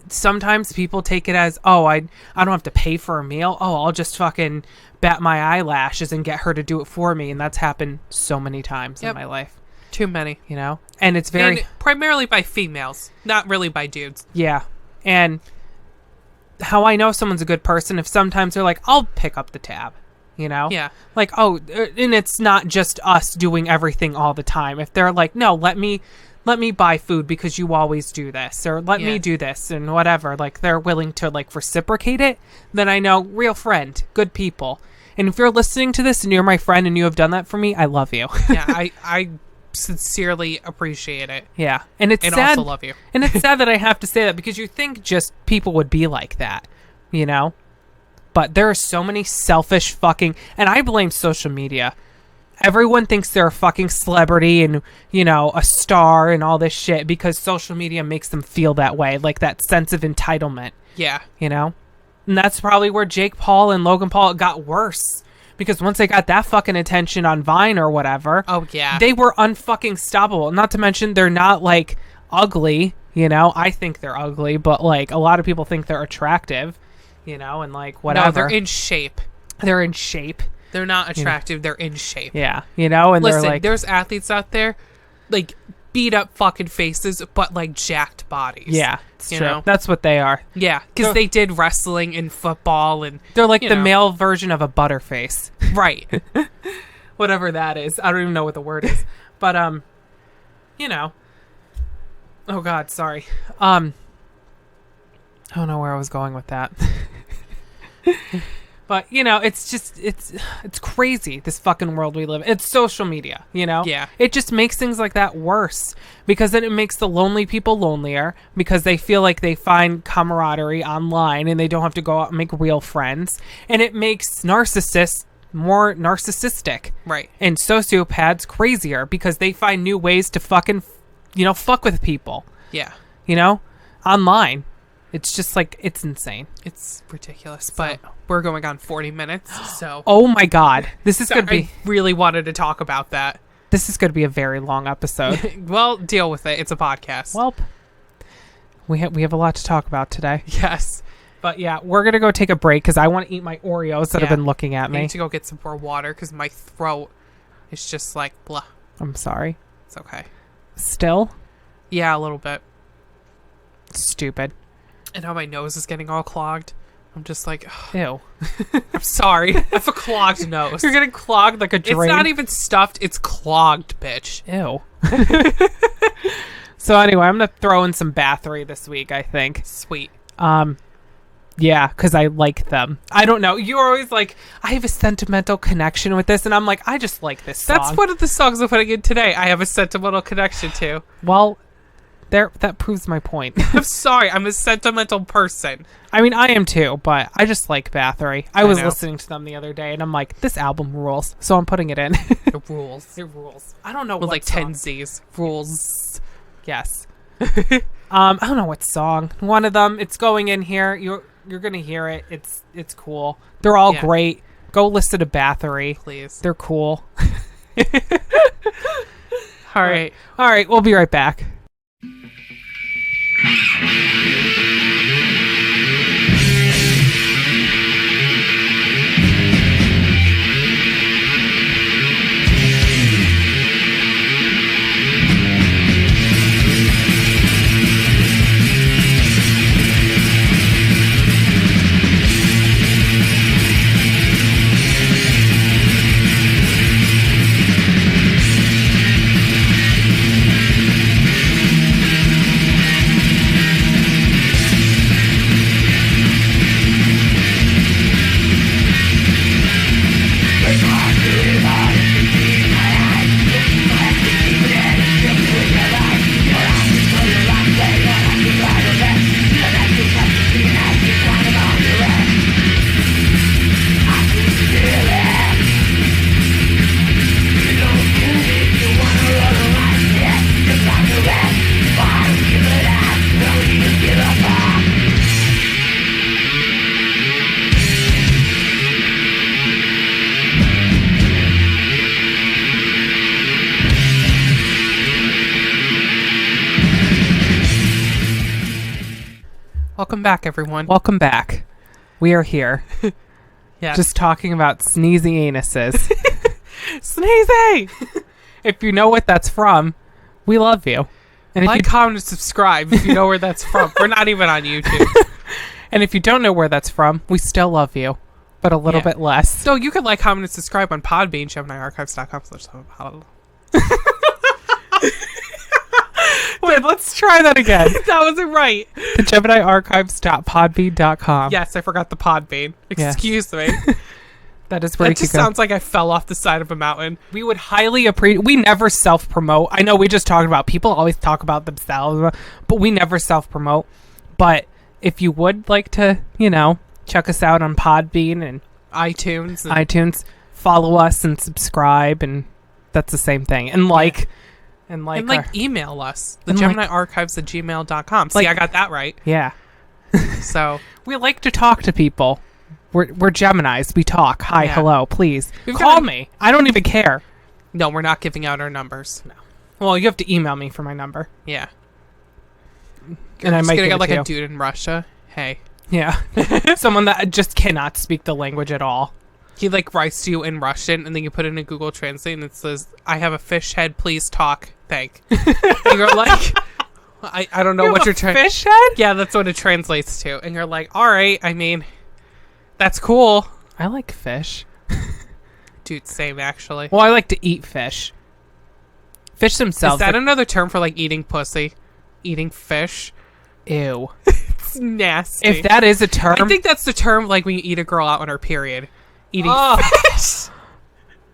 sometimes people take it as, oh, I don't have to pay for a meal. Oh, I'll just fucking bat my eyelashes and get her to do it for me. And that's happened so many times in my life. Too many. You know? And it's very... And primarily by females, not really by dudes. Yeah. And how I know someone's a good person, if sometimes they're like, I'll pick up the tab. You know? Yeah. Like, oh, and it's not just us doing everything all the time. If they're like, no, let me buy food because you always do this, or let me do this and whatever, like they're willing to like reciprocate it, then I know, real friend, good people. And if you're listening to this and you're my friend and you have done that for me, I love you. Yeah, I sincerely appreciate it. Yeah. And it's and sad. Also love you. And it's sad that I have to say that because you think just people would be like that, you know? But there are so many selfish fucking, and I blame social media. Everyone thinks they're a fucking celebrity and, you know, a star and all this shit because social media makes them feel that way, like that sense of entitlement. Yeah. You know? And that's probably where Jake Paul and Logan Paul got worse. Because once they got that fucking attention on Vine or whatever, oh yeah, they were unfucking stoppable. Not to mention they're not like ugly, you know? I think they're ugly, but like a lot of people think they're attractive, you know, and like whatever. No, they're in shape. They're in shape. They're not attractive. They're in shape. Yeah, you know, and listen, they're like, there's athletes out there, like beat up fucking faces, but like jacked bodies. Yeah, it's you true. know? That's what they are. Yeah, because they did wrestling and football, and they're like the know. male version of a butterface, right? Whatever that is. I don't even know what the word is, but you know. Oh God, sorry. I don't know where I was going with that. But, you know, it's just, it's crazy, this fucking world we live in. It's social media, you know? Yeah. It just makes things like that worse. Because then it makes the lonely people lonelier. Because they feel like they find camaraderie online and they don't have to go out and make real friends. And it makes narcissists more narcissistic. Right. And sociopaths crazier because they find new ways to fucking, you know, fuck with people. Yeah. You know? Online. It's just like, it's insane. It's ridiculous, but we're going on 40 minutes, so... Oh my God. This is going to be... I really wanted to talk about that. This is going to be a very long episode. Well, deal with it. It's a podcast. Welp. We have a lot to talk about today. Yes. But yeah, we're going to go take a break because I want to eat my Oreos that have been looking at me. I need to go get some more water because my throat is just like, blah. I'm sorry. It's okay. Still? Yeah, a little bit. Stupid. And now my nose is getting all clogged. I'm just like, ugh. Ew. I'm sorry. I have a clogged nose. You're getting clogged like a drain. It's not even stuffed. It's clogged, bitch. Ew. So anyway, I'm going to throw in some Bathory this week, I think. Sweet. Yeah, because I like them. I don't know. You're always like, I have a sentimental connection with this, and I'm like, I just like this song. That's one of the songs I'm putting in today. I have a sentimental connection to. Well, that proves my point. I'm sorry. I'm a sentimental person. I mean, I am too, but I just like Bathory. I was know. listening to them the other day, and I'm like, this album rules, so I'm putting it in. It rules. It rules. I don't know With what like song. 10 Z's. Rules. Yes. I don't know what song. One of them. It's going in here. You're gonna hear it. It's cool. They're all great. Go listen to Bathory. Please. They're cool. All right. All right. We'll be right back. Welcome back, everyone. Welcome back. We are here. Yeah. Just talking about sneezy anuses. Sneezy! If you know what that's from, we love you. And Like, comment, and subscribe if you know where that's from. We're not even on YouTube. and if you don't know where that's from, we still love you, but a little bit less. So you could like, comment, and subscribe on Podbean, GeminiArchives.com/. Wait, let's try that again. That wasn't right. The GeminiArchives.podbean.com. Yes, I forgot the Podbean. Excuse me. That is where you That just can go. sounds like I fell off the side of a mountain. We would highly appreciate. We never self-promote. I know we just talked about people always talk about themselves, but we never self-promote. But if you would like to, check us out on Podbean and iTunes, follow us and subscribe, and that's the same thing. And and email us. The and GeminiArchives@gmail.com. See, I got that right. Yeah. So We like to talk to people. We're Geminis. We talk. Hi, hello, please. Call me. I don't even care. No, we're not giving out our numbers. No. Well, you have to email me for my number. Yeah. And I might gonna give get it like to a you. dude in Russia. Hey. Yeah. Someone that just cannot speak the language at all. He writes to you in Russian, and then you put it in a Google Translate, and it says, "I have a fish head. Please talk. Thank." And you're like, I don't know what you're trying. Fish head? Yeah, that's what it translates to. And you're like, all right. I mean, that's cool. I like fish. Dude, same actually. Well, I like to eat fish. Fish themselves. Is that another term for eating pussy? Eating fish? Ew. It's nasty. If that is a term, I think that's the term when you eat a girl out on her period. Eating fish.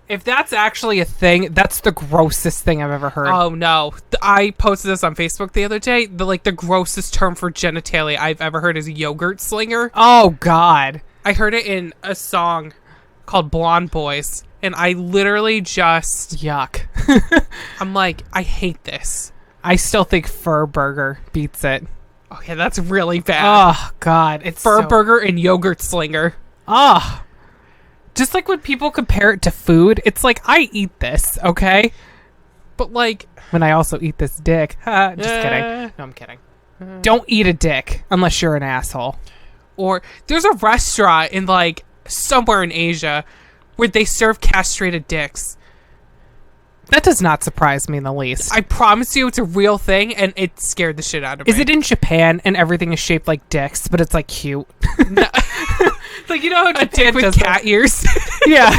If that's actually a thing, that's the grossest thing I've ever heard. Oh no! I posted this on Facebook the other day. The grossest term for genitalia I've ever heard is yogurt slinger. Oh God! I heard it in a song called "Blonde Boys," and I literally just yuck. I'm like, I hate this. I still think fur burger beats it. Okay, that's really bad. Oh God! It's Fur burger and yogurt slinger. Oh. Just like when people compare it to food, it's like, I eat this, okay? But when I also eat this dick. Just kidding. No, I'm kidding. Don't eat a dick unless you're an asshole. Or there's a restaurant in somewhere in Asia where they serve castrated dicks. That does not surprise me in the least. I promise you it's a real thing, and it scared the shit out of me. Is it in Japan and everything is shaped like dicks, but it's cute? No. It's you know how a dick with cat ears? Yeah.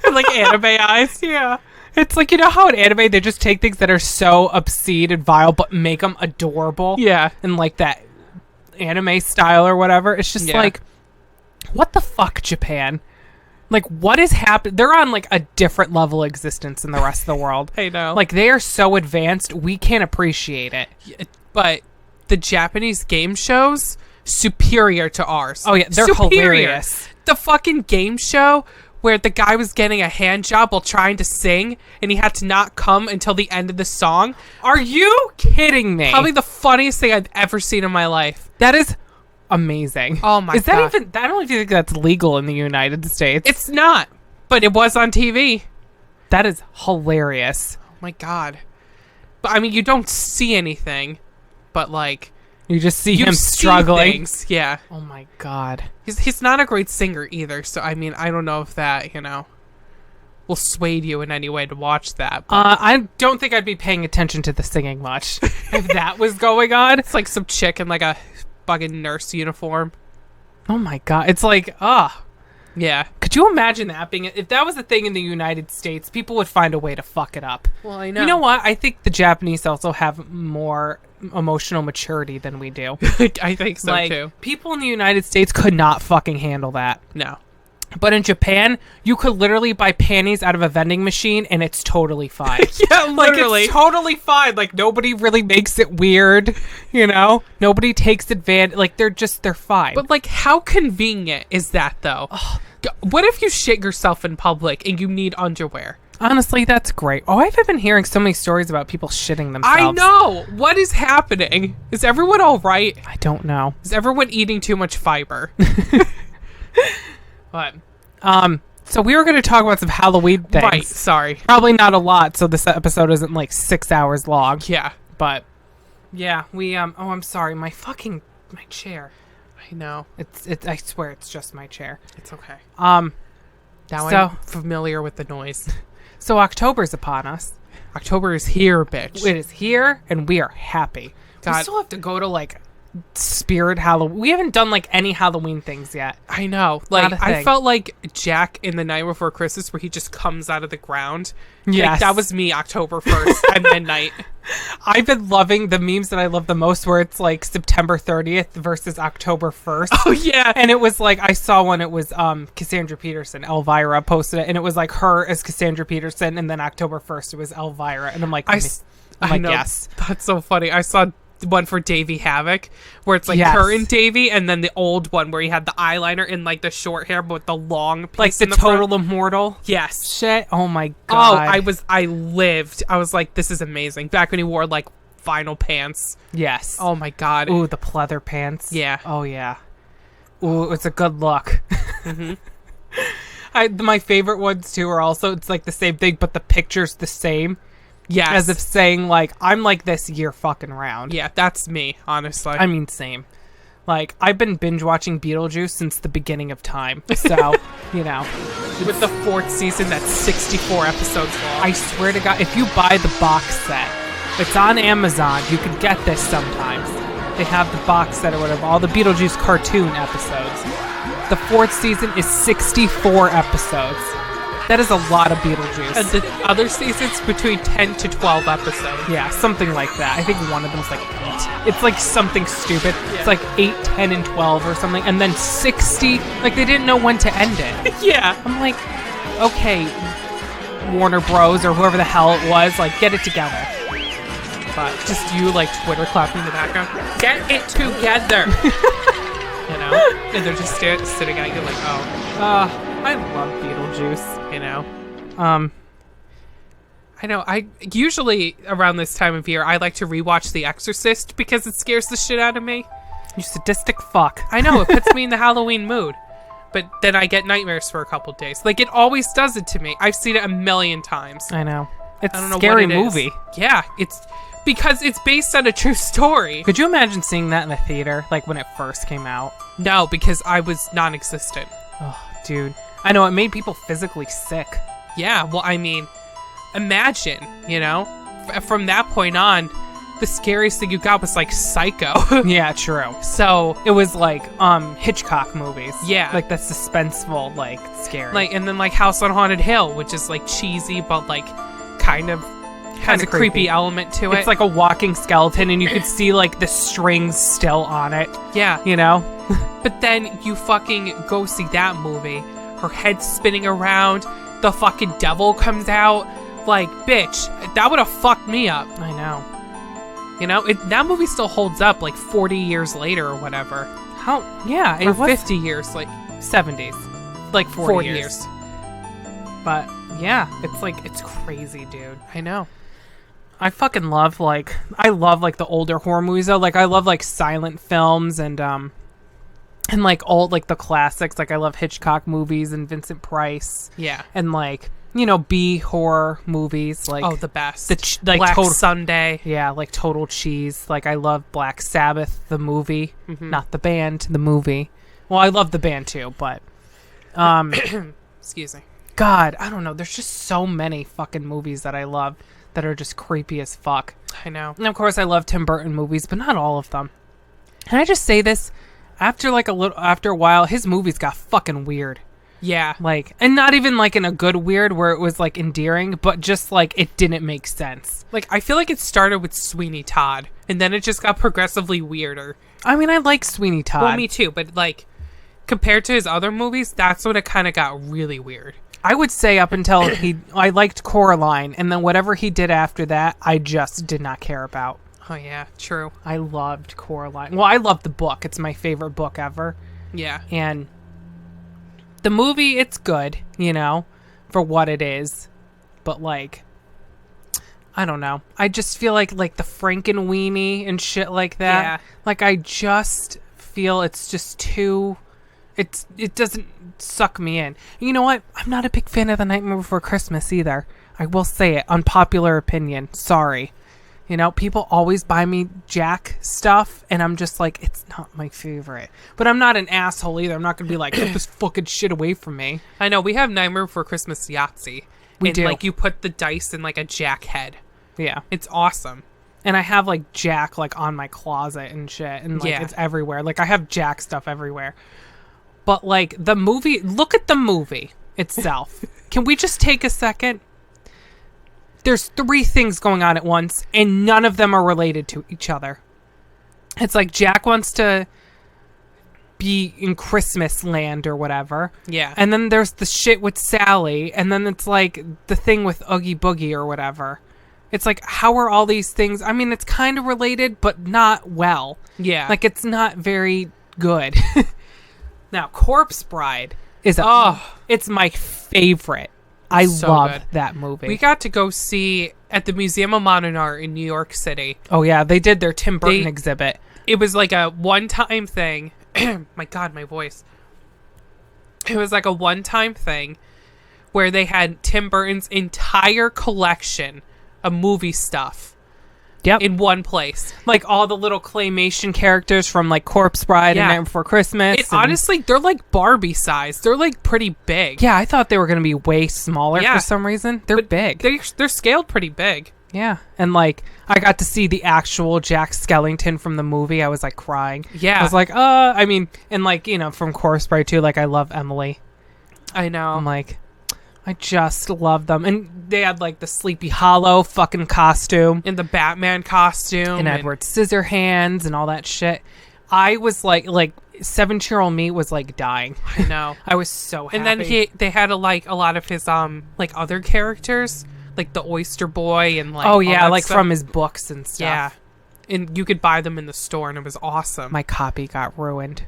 And anime eyes? Yeah. It's you know how in anime they just take things that are so obscene and vile but make them adorable? Yeah. And that anime style or whatever. It's just Yeah. like, what the fuck, Japan? Like, what is happening? They're on like a different level of existence than the rest of the world. I know. Like, they are so advanced, we can't appreciate it. But the Japanese game shows, superior to ours. Oh yeah, they're hilarious. The fucking game show where the guy was getting a hand job while trying to sing, and he had to not come until the end of the song. Are you kidding me? Probably the funniest thing I've ever seen in my life. That is amazing. Oh my Is that God. even? I don't even think that's legal in the United States. It's not, but it was on TV. That is hilarious. Oh my God. But I mean, you don't see anything, but like You just see you him see struggling. things. Yeah. Oh my God. He's not a great singer either, so I mean, I don't know if that, will sway you in any way to watch that. But I don't think I'd be paying attention to the singing much if that was going on. it's like some chick in like a fucking nurse uniform. Oh my God. It's like, Yeah. could you imagine that being, if that was a thing in the United States, people would find a way to fuck it up. Well, I know. You know what? I think the Japanese also have more emotional maturity than we do. I think so Like, too. people in the United States could not fucking handle that. No. But in Japan, you could literally buy panties out of a vending machine and it's totally fine. Yeah, Like, literally. it's totally fine. Like, nobody really makes it weird, Nobody takes advantage. Like, they're fine. But like, how convenient is that though? What if you shit yourself in public and you need underwear? Honestly, that's great. Oh, I've been hearing so many stories about people shitting themselves. I know. What is happening? Is everyone all right? I don't know. Is everyone eating too much fiber? What? So we were going to talk about some Halloween things. Right. Sorry. Probably not a lot, so this episode isn't like 6 hours long. Yeah. But yeah, we oh, I'm sorry. My chair. I know. It's I swear it's just my chair. It's okay. Now Now so, I'm familiar with the noise. So October's upon us. October is here, bitch. It is here, and we are happy. We God. still have to go to like Spirit Halloween. We haven't done like any Halloween things yet. I know. Like, Not a I thing. felt like Jack in The Night Before Christmas, where he just comes out of the ground. Yes. Like, that was me October 1st at midnight. I've been loving the memes that I love the most, where it's like September 30th versus October 1st. Oh, yeah. And it was like, I saw one, it was Cassandra Peterson, Elvira posted it, and it was like her as Cassandra Peterson, and then October 1st it was Elvira. And I'm like, I know. yes. That's so funny. I saw one for Davey Havoc, where it's like Yes. her and Davey, and then the old one where he had the eyeliner and like the short hair, but with the long piece Like the in the Total front. Immortal Yes. shit. Oh my Oh, God. I lived. I was like, this is amazing. Back when he wore like vinyl pants. Yes. Oh my God. Ooh, the pleather pants. Yeah. Oh yeah. Ooh, it's a good look. My favorite ones too are also, it's like the same thing, but the picture's the same. Yes. As if saying like, I'm like this year fucking round. Yeah, that's me, honestly. I mean, same. Like, I've been binge watching Beetlejuice since the beginning of time. So, With the 4th season, that's 64 episodes long. I swear to God, if you buy the box set, it's on Amazon. You can get this sometimes. They have the box set or whatever, all the Beetlejuice cartoon episodes. The 4th season is 64 episodes. That is a lot of Beetlejuice. And the other seasons between 10 to 12 episodes. Yeah, something like that. I think one of them's like 8. It's like something stupid. Yeah. It's like 8, 10, and 12 or something. And then 60. Like, they didn't know when to end it. Yeah. I'm like, okay, Warner Bros. Or whoever the hell it was, like, get it together. But just you, like, Twitter clapping in the background. Get it together! And they're just sitting at you like, oh. I love Beetlejuice. I know. I usually, around this time of year, I like to rewatch The Exorcist because it scares the shit out of me. You sadistic fuck. I know, it puts me in the Halloween mood. But then I get nightmares for a couple days. Like, it always does it to me. I've seen it a million times. I know. It's I don't a know scary what it is. movie. Yeah, it's because it's based on a true story. Could you imagine seeing that in the theater, like when it first came out? No, because I was non-existent. Oh, dude. I know, it made people physically sick. Yeah, well, I mean, imagine, from that point on, the scariest thing you got was like Psycho. Yeah, true. So It was like Hitchcock movies. Yeah. Like the suspenseful, like scary. and then like House on Haunted Hill, which is like cheesy but like kind of has a creepy element to it. It's like a walking skeleton, and you could see like the strings still on it. Yeah. You know? But then you fucking go see that movie. Her head's spinning around. The fucking devil comes out. Like, bitch, that would have fucked me up. I know. You know, that movie still holds up like 40 years later or whatever. How? Yeah. Or 50 years, like 70s. Like 40 years. But yeah, it's like, it's crazy, dude. I know. I fucking love I love the older horror movies though. Like I love like silent films and like old like the classics. Like I love Hitchcock movies and Vincent Price. Yeah. And like, you know, B horror movies like the best. Like Black Sunday. Yeah, like Total Cheese. Like I love Black Sabbath the movie, not the band, the movie. Well, I love the band too, but excuse me. God, I don't know. There's just so many fucking movies that I love that are just creepy as fuck. I know. And of course, I love Tim Burton movies, but not all of them. Can I just say this? After a while, his movies got fucking weird. Yeah. Like, and not even like in a good weird where it was like endearing, but just like it didn't make sense. Like, I feel like it started with Sweeney Todd, and then it just got progressively weirder. I mean, I like Sweeney Todd. Well, me too, but like, compared to his other movies, that's when it kind of got really weird. I would say up until I liked Coraline, and then whatever he did after that, I just did not care about. Oh, yeah, true. I loved Coraline. Well, I love the book. It's my favorite book ever. Yeah. And the movie, it's good, you know, for what it is. But, like, I don't know. I just feel like the Frankenweenie and shit like that. Yeah. Like, I just feel it's just too... It doesn't suck me in. You know what? I'm not a big fan of The Nightmare Before Christmas either. I will say it. Unpopular opinion. Sorry. You know, people always buy me Jack stuff, and I'm just like, it's not my favorite. But I'm not an asshole either. I'm not going to be like, get this fucking shit away from me. I know. We have Nightmare Before Christmas Yahtzee. We do. Like, you put the dice in, like, a Jack head. Yeah. It's awesome. And I have, like, Jack, like, on my closet and shit. And, like, it's everywhere. Like, I have Jack stuff everywhere. But, like, the movie... Look at the movie itself. Can we just take a second? There's 3 things going on at once, and none of them are related to each other. It's like Jack wants to be in Christmas land or whatever. Yeah. And then there's the shit with Sally, and then it's like the thing with Oogie Boogie or whatever. It's like, how are all these things... I mean, it's kind of related, but not well. Yeah. Like, it's not very good. Now, Corpse Bride is it's my favorite. I So love good. that movie. We got to go see at the Museum of Modern Art in New York City. Oh, yeah. They did their Tim Burton exhibit. It was like a one-time thing. My God, my voice. It was like a one-time thing where they had Tim Burton's entire collection of movie stuff. Yep. In one place. Like all the little claymation characters from like Corpse Bride and Night Before Christmas. Honestly, they're like Barbie size. They're like pretty big. Yeah, I thought they were going to be way smaller for some reason. They're big. They're scaled pretty big. Yeah. And like I got to see the actual Jack Skellington from the movie. I was like crying. Yeah. I was like, I mean, and like, you know, from Corpse Bride too, like I love Emily. I know. I'm like, I just love them. And they had like the Sleepy Hollow fucking costume. And the Batman costume. And Edward Scissorhands and all that shit. I was like 17-year-old me was like dying. I know. I was so happy. And then they had a lot of his like other characters, like the Oyster Boy and like oh yeah, like stuff. from his books and stuff. Yeah. And you could buy them in the store and it was awesome. My copy got ruined.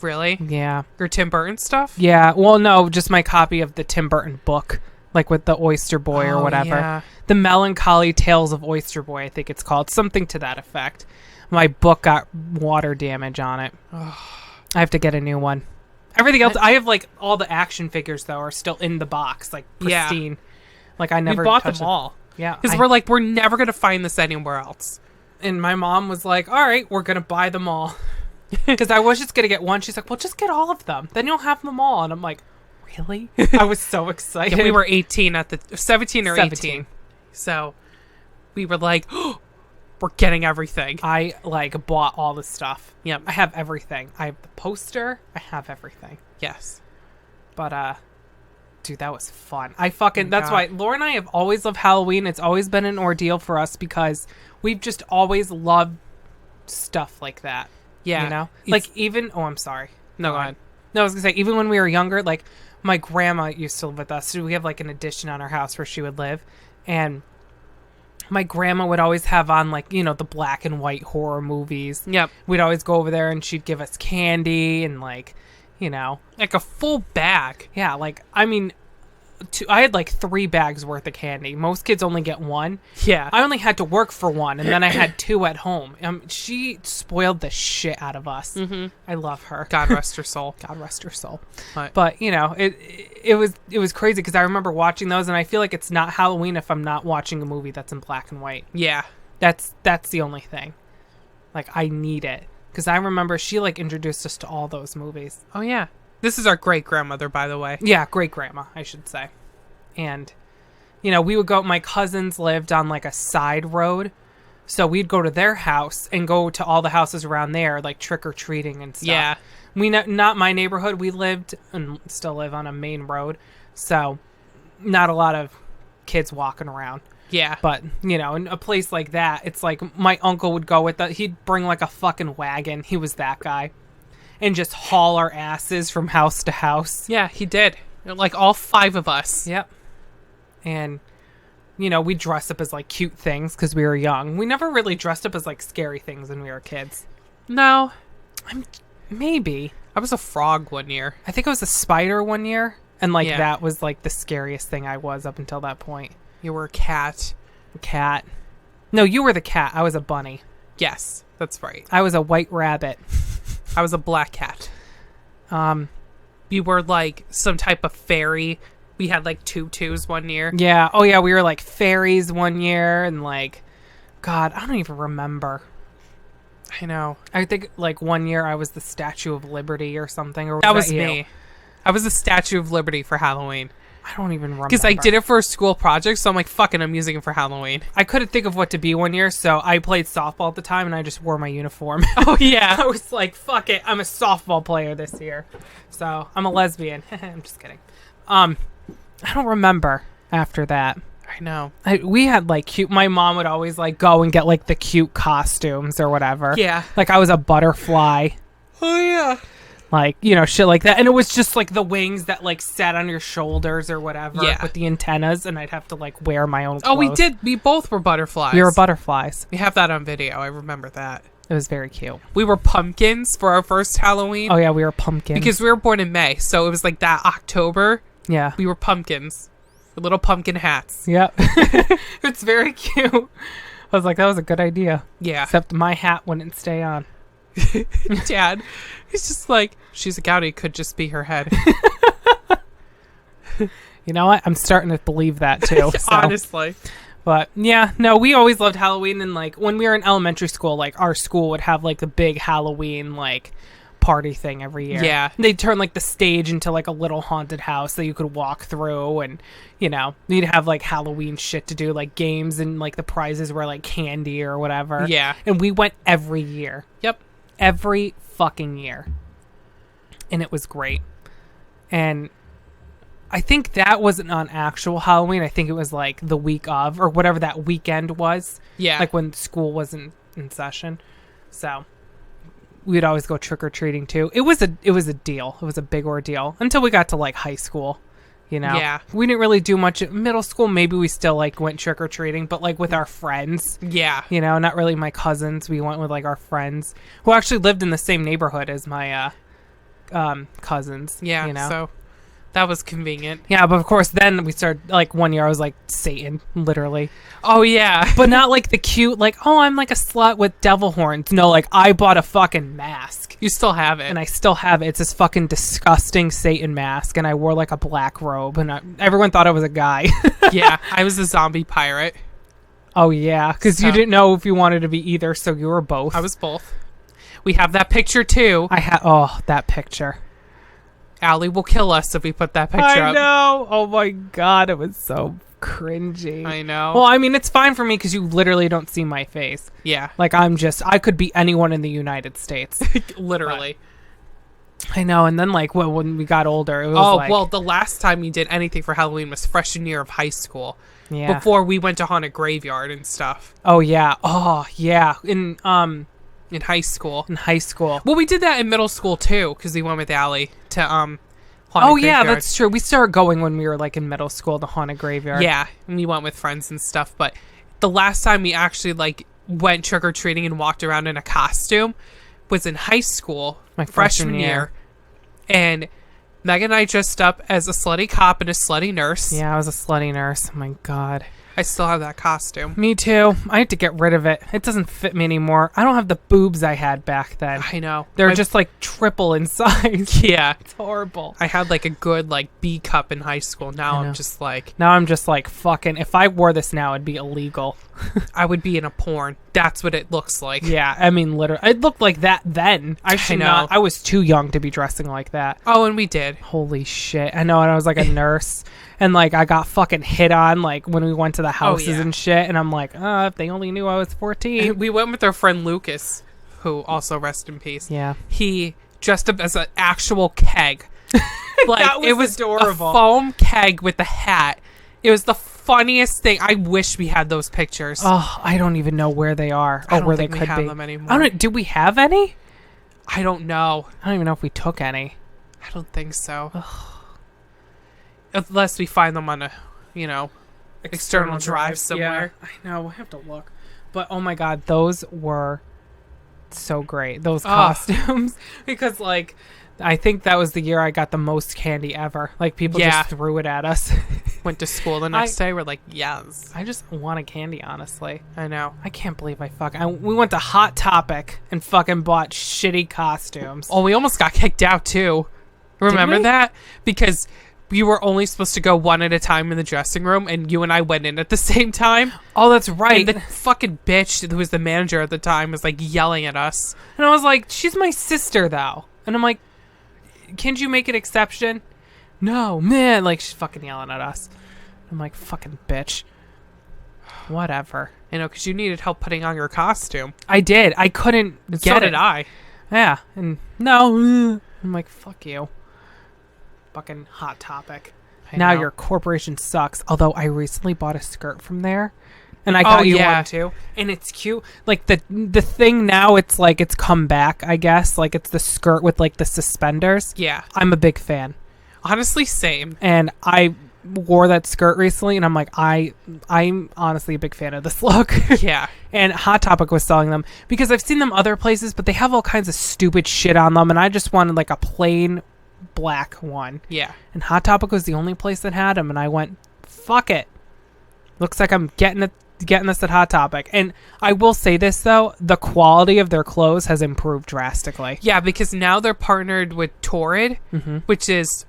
Really? Yeah. Your Tim Burton stuff? Yeah. Well, no, just my copy of the Tim Burton book, like with the Oyster Boy or whatever. Yeah. The Melancholy Tales of Oyster Boy, I think it's called. Something to that effect. My book got water damage on it. I have to get a new one. Everything else, I have like all the action figures though are still in the box, like pristine. Yeah. Like I never bought them all. Yeah. Because we're never going to find this anywhere else. And my mom was like, all right, we're going to buy them all. Because I was just going to get one. She's like, well, just get all of them. Then you'll have them all. And I'm like, really? I was so excited. Yeah, we were 18 at the 17 or 18. So we were like, oh, we're getting everything. I like bought all the stuff. Yep. I have everything. I have the poster. I have everything. Yes. But Dude, that was fun. That's God. why Laura and I have always loved Halloween. It's always been an ordeal for us because we've just always loved stuff like that. Yeah. You know? Like, even, I'm sorry. No, go ahead. No, I was going to say, even when we were younger, like, my grandma used to live with us. So we have, like, an addition on our house where she would live. And my grandma would always have on, like, you know, the black and white horror movies. Yep. We'd always go over there and she'd give us candy and, like, you know. Like a full bag. Yeah, like, I mean, I had, like, 3 bags worth of candy. Most kids only get 1. Yeah. I only had to work for 1, and then I had 2 at home. She spoiled the shit out of us. Mm-hmm. I love her. God rest her soul. God rest her soul. Right. But, you know, it was crazy because I remember watching those, and I feel like it's not Halloween if I'm not watching a movie that's in black and white. Yeah. That's the only thing. Like, I need it. Because I remember she, like, introduced us to all those movies. Oh, yeah. This is our great-grandmother, by the way. Yeah, great-grandma, I should say. And, you know, we would go, my cousins lived on, like, a side road. So we'd go to their house and go to all the houses around there, like, trick-or-treating and stuff. Yeah. Not my neighborhood. We lived and still live on a main road. So not a lot of kids walking around. Yeah. But, you know, in a place like that, it's like my uncle would go he'd bring, like, a fucking wagon. He was that guy. And just haul our asses from house to house. Yeah, he did. Like, all 5 of us. Yep. And, you know, we dress up as, like, cute things because we were young. We never really dressed up as, like, scary things when we were kids. No. Maybe. I was a frog one year. I think I was a spider one year. And, like, Yeah. that was, like, the scariest thing I was up until that point. You were a cat. Cat. No, you were the cat. I was a bunny. Yes, that's right. I was a white rabbit. I was a black cat. You were like some type of fairy. We had like tutus one year. Yeah. Oh, yeah. We were like fairies one year. And, like, God, I don't even remember. I know. I think, like, one year I was the Statue of Liberty or something. Or That was you? me. I was the Statue of Liberty for Halloween. I don't even remember. Because I did it for a school project, so I'm like, fucking, I'm using it for Halloween. I couldn't think of what to be one year, so I played softball at the time, and I just wore my uniform. Oh, yeah. I was like, fuck it, I'm a softball player this year. So, I'm a lesbian. I'm just kidding. I don't remember after that. I know. We had, like, cute... My mom would always, like, go and get, like, the cute costumes or whatever. Yeah. Like, I was a butterfly. Oh, yeah. Like, you know, shit like that. And it was just, like, the wings that, like, sat on your shoulders or whatever. Yeah. With the antennas, and I'd have to, like, wear my own clothes. Oh, we did. We both were butterflies. We were butterflies. We have that on video. I remember that. It was very cute. We were pumpkins for our first Halloween. Oh, yeah, we were pumpkins. Because we were born in May, so it was like that October. Yeah. We were pumpkins. With little pumpkin hats. Yep. It's very cute. I was like, that was a good idea. Yeah. Except my hat wouldn't stay on. Dad, he's just like, she's a gouty, could just be her head. You know what? I'm starting to believe that too. So. Honestly. But yeah, no, we always loved Halloween. And, like, when we were in elementary school, like, our school would have, like, the big Halloween, like, party thing every year. Yeah. They'd turn, like, the stage into, like, a little haunted house that you could walk through, and, you know, you'd have, like, Halloween shit to do, like, games, and, like, the prizes were, like, candy or whatever. Yeah. And we went every year. Yep. Every fucking year. And it was great. And I think that wasn't on actual Halloween. I think it was, like, the week of, or whatever that weekend was. Yeah. Like, when school wasn't in session. So we'd always go trick-or-treating too. It was a deal. It was a big ordeal until we got to, like, high school, you know. Yeah. We didn't really do much at middle school. Maybe we still, like, went trick-or-treating, but, like, with our friends. Yeah. You know, not really my cousins. We went with, like, our friends who actually lived in the same neighborhood as my cousins. Yeah. You know? So that was convenient. Yeah, but of course then we started, like, one year I was like Satan, literally. Oh, yeah. But not like the cute, like, oh, I'm like a slut with devil horns. No, like, I bought a fucking mask. You still have it. And I still have it. It's this fucking disgusting Satan mask. And I wore, like, a black robe. And everyone thought I was a guy. Yeah. I was a zombie pirate. Oh, yeah. Because you didn't know if you wanted to be either, so you were both. I was both. We have that picture, too. That picture. Allie will kill us if we put that picture up. I know. Oh, my God. It was so cringy. I know. Well, I mean, it's fine for me because you literally don't see my face. Yeah. Like, I could be anyone in the United States. Literally. I know. And then like when we got older, it was well, the last time we did anything for Halloween was freshman year of high school. yeah. Before we went to Haunted Graveyard and stuff Oh yeah. Oh yeah. in high school. In high school. Well, we did that in middle school too, because we went with Allie to Haunted Oh yeah, Graveyard. that's true. We started going when we were like in middle school, the Haunted Graveyard. Yeah, and we went with friends and stuff. But the last time we actually like went trick or treating and walked around in a costume was in high school, My freshman year. And Megan and I dressed up as a slutty cop and a slutty nurse. Yeah, I was a slutty nurse. Oh my god. I still have that costume. Me too. I have to get rid of it. It doesn't fit me anymore. I don't have the boobs I had back then. I know. They're just like triple in size. Yeah. It's horrible. I had like a good like B cup in high school. Now know. I'm just like, Now I'm just like fucking. If I wore this now, it'd be illegal. I would be in a porn. That's what it looks like. Yeah, I mean, literally, it looked like that then. I should know. not. I was too young to be dressing like that. Oh, and we did. Holy shit! I know, and I was like a nurse, and like I got fucking hit on like when we went to the houses yeah. and shit, and I'm like, if they only knew I was 14. We went with our friend Lucas, who also rest in peace. Yeah. He dressed up as an actual keg. Like That was it was adorable. a foam keg with a hat. It was the funniest thing. I wish we had those pictures. Oh, I don't even know where they are I or don't where think they we could have be. them anymore. I don't. Did we have any? I don't know. I don't even know if we took any. I don't think so. Unless we find them on a, external drive somewhere. Yeah, I know. I have to look. But oh my god, those were so great. Those Oh. costumes. Because like I think that was the year I got the most candy ever. Like people Yeah. just threw it at us. Went to school the next day. We're like, yes. I just wanted candy, honestly. I know. I can't believe we went to Hot Topic and fucking bought shitty costumes. Oh, we almost got kicked out too. Remember we? that? Because we were only supposed to go one at a time in the dressing room, and you and I went in at the same time. Oh, that's right. And the fucking bitch who was the manager at the time was like yelling at us. And I was like, she's my sister, though. And I'm like, can't you make an exception? No, man. Like, she's fucking yelling at us. I'm like, fucking bitch. Whatever. Because you needed help putting on your costume. I did. I couldn't And get so it. did I. Yeah. And no. I'm like, fuck you. Fucking Hot Topic. I Now know. your corporation sucks. Although I recently bought a skirt from there. And I got you yeah. one too. And it's cute. Like the thing now, it's like it's come back, I guess. Like it's the skirt with like the suspenders. Yeah. I'm a big fan. Honestly, same. And I wore that skirt recently and I'm like, I'm honestly a big fan of this look. Yeah. And Hot Topic was selling them because I've seen them other places, but they have all kinds of stupid shit on them. And I just wanted like a plain black one. Yeah. And Hot Topic was the only place that had them. And I went, fuck it. Looks like I'm getting this at Hot Topic. And I will say this, though. The quality of their clothes has improved drastically. Yeah, because now they're partnered with Torrid, which is,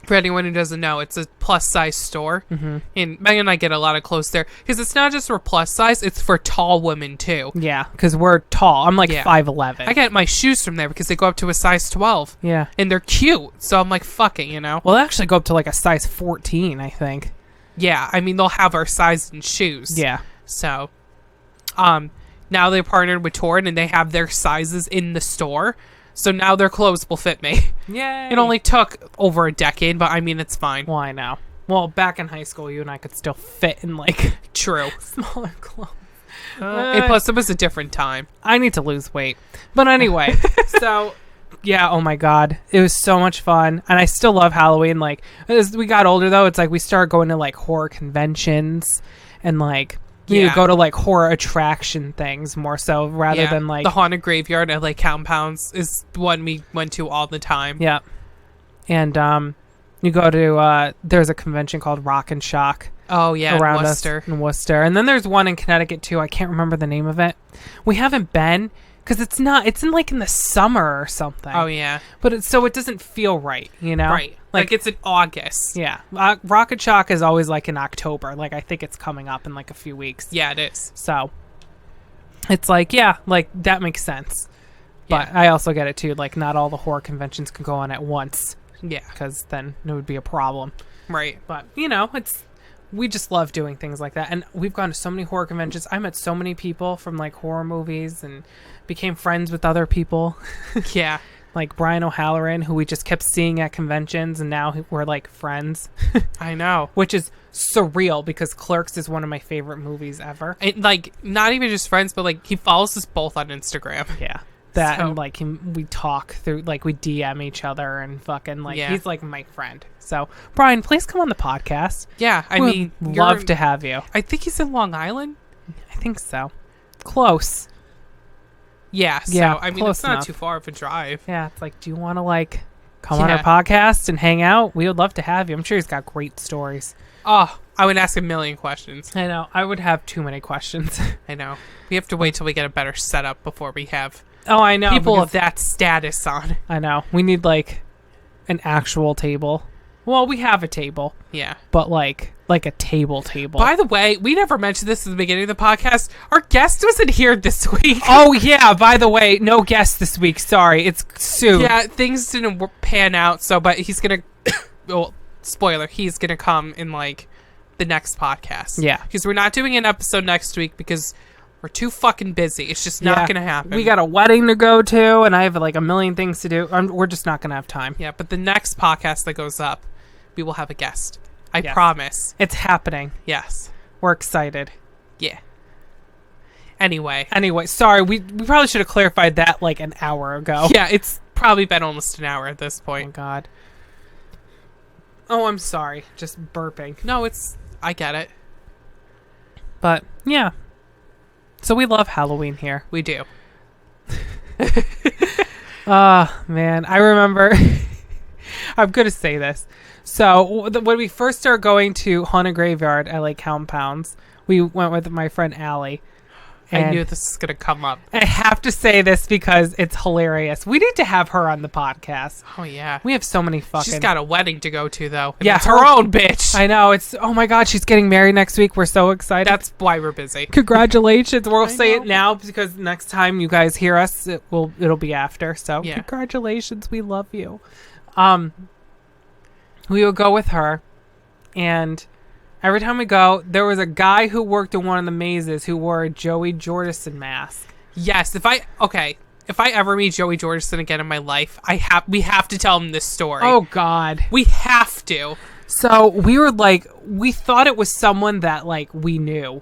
for anyone who doesn't know, it's a plus-size store. Mm-hmm. And Megan and I get a lot of clothes there. Because it's not just for plus size, it's for tall women, too. Yeah, because we're tall. I'm like Yeah. 5'11". I get my shoes from there because they go up to a size 12. Yeah. And they're cute. So I'm like, fuck it, Well, they actually go up to like a size 14, I think. Yeah, I mean, they'll have our size in shoes. Yeah. So, now they're partnered with Torrid and they have their sizes in the store. So now their clothes will fit me. Yay. It only took over a decade, but I mean, it's fine. Well, I know. Well, back in high school, you and I could still fit in like True. smaller clothes. And plus, it was a different time. I need to lose weight. But anyway, so yeah, oh my god. It was so much fun. And I still love Halloween. Like, as we got older, though, it's like we started going to like horror conventions and like you Yeah. go to like horror attraction things more so rather than like the Haunted Graveyard at like Compounds is one we went to all the time. yeah. And you go to there's a convention called Rock and Shock. Oh yeah, Around in us Worcester. in Worcester. And then there's one in Connecticut too. I can't remember the name of it. We haven't been because it's in like in the summer or something. Oh yeah, But it doesn't feel right, you know? right. Like it's in August. Yeah. Rocket Shock is always like in October. Like I think it's coming up in like a few weeks. Yeah, it is. So it's like, yeah, like that makes sense. But Yeah. I also get it too. Like not all the horror conventions can go on at once Yeah, because then it would be a problem. right. But, you know, we just love doing things like that. And we've gone to so many horror conventions. I met so many people from like horror movies and became friends with other people. Yeah. like Brian O'Halloran, who we just kept seeing at conventions, and now we're like friends. I know. Which is surreal because Clerks is one of my favorite movies ever. And, like, not even just friends, but like he follows us both on Instagram. Yeah. That So- and like we talk through, like we DM each other and fucking like Yeah. he's like my friend. So Brian, please come on the podcast. Yeah, I We'd mean, love to have you. I think he's in Long Island. I think so. Close. Yeah, so Yeah, I mean, close it's not enough. too far of a drive. Yeah, it's like, do you want to like come on our Yeah. podcast and hang out? We would love to have you. I'm sure he's got great stories. Oh, I would ask a million questions. I know. I would have too many questions. I know. We have to wait till we get a better setup before we have Oh, I know. people because- of that status on. I know. We need like an actual table. Well, we have a table, Yeah. but like a table. By the way, we never mentioned this at the beginning of the podcast. Our guest wasn't here this week. Oh yeah, by the way, no guest this week. Sorry, it's soon. Yeah, things didn't pan out, so, but he's gonna, well, spoiler, he's gonna come in, like, the next podcast. Yeah. Because we're not doing an episode next week because we're too fucking busy. It's just not Yeah. gonna happen. We got a wedding to go to, and I have like a million things to do. We're just not gonna have time. Yeah, but the next podcast that goes up, we will have a guest. I Yes. promise. It's happening. Yes. We're excited. Yeah. Anyway. Anyway, sorry, we probably should have clarified that like an hour ago. Yeah, it's probably been almost an hour at this Oh point. God. Oh, I'm sorry. Just burping. No, I get it. But yeah. So we love Halloween here. We do. Man, I remember. I'm gonna say this. So when we first started going to Haunted Graveyard at like Compounds, we went with my friend Allie. I And knew this was going to come up. I have to say this because it's hilarious. We need to have her on the podcast. Oh, yeah. We have so many fucking. She's got a wedding to go to, though. And Yeah, it's her own bitch. I know. It's oh my God, she's getting married next week. We're so excited. That's why we're busy. Congratulations. We'll I say know. it now because next time you guys hear us, it'll be after. So Yeah. congratulations. We love you. We would go with her, and every time we go, there was a guy who worked in one of the mazes who wore a Joey Jordison mask. Yes, if I ever meet Joey Jordison again in my life, we have to tell him this story. Oh God. We have to. So we were like, we thought it was someone that like we knew,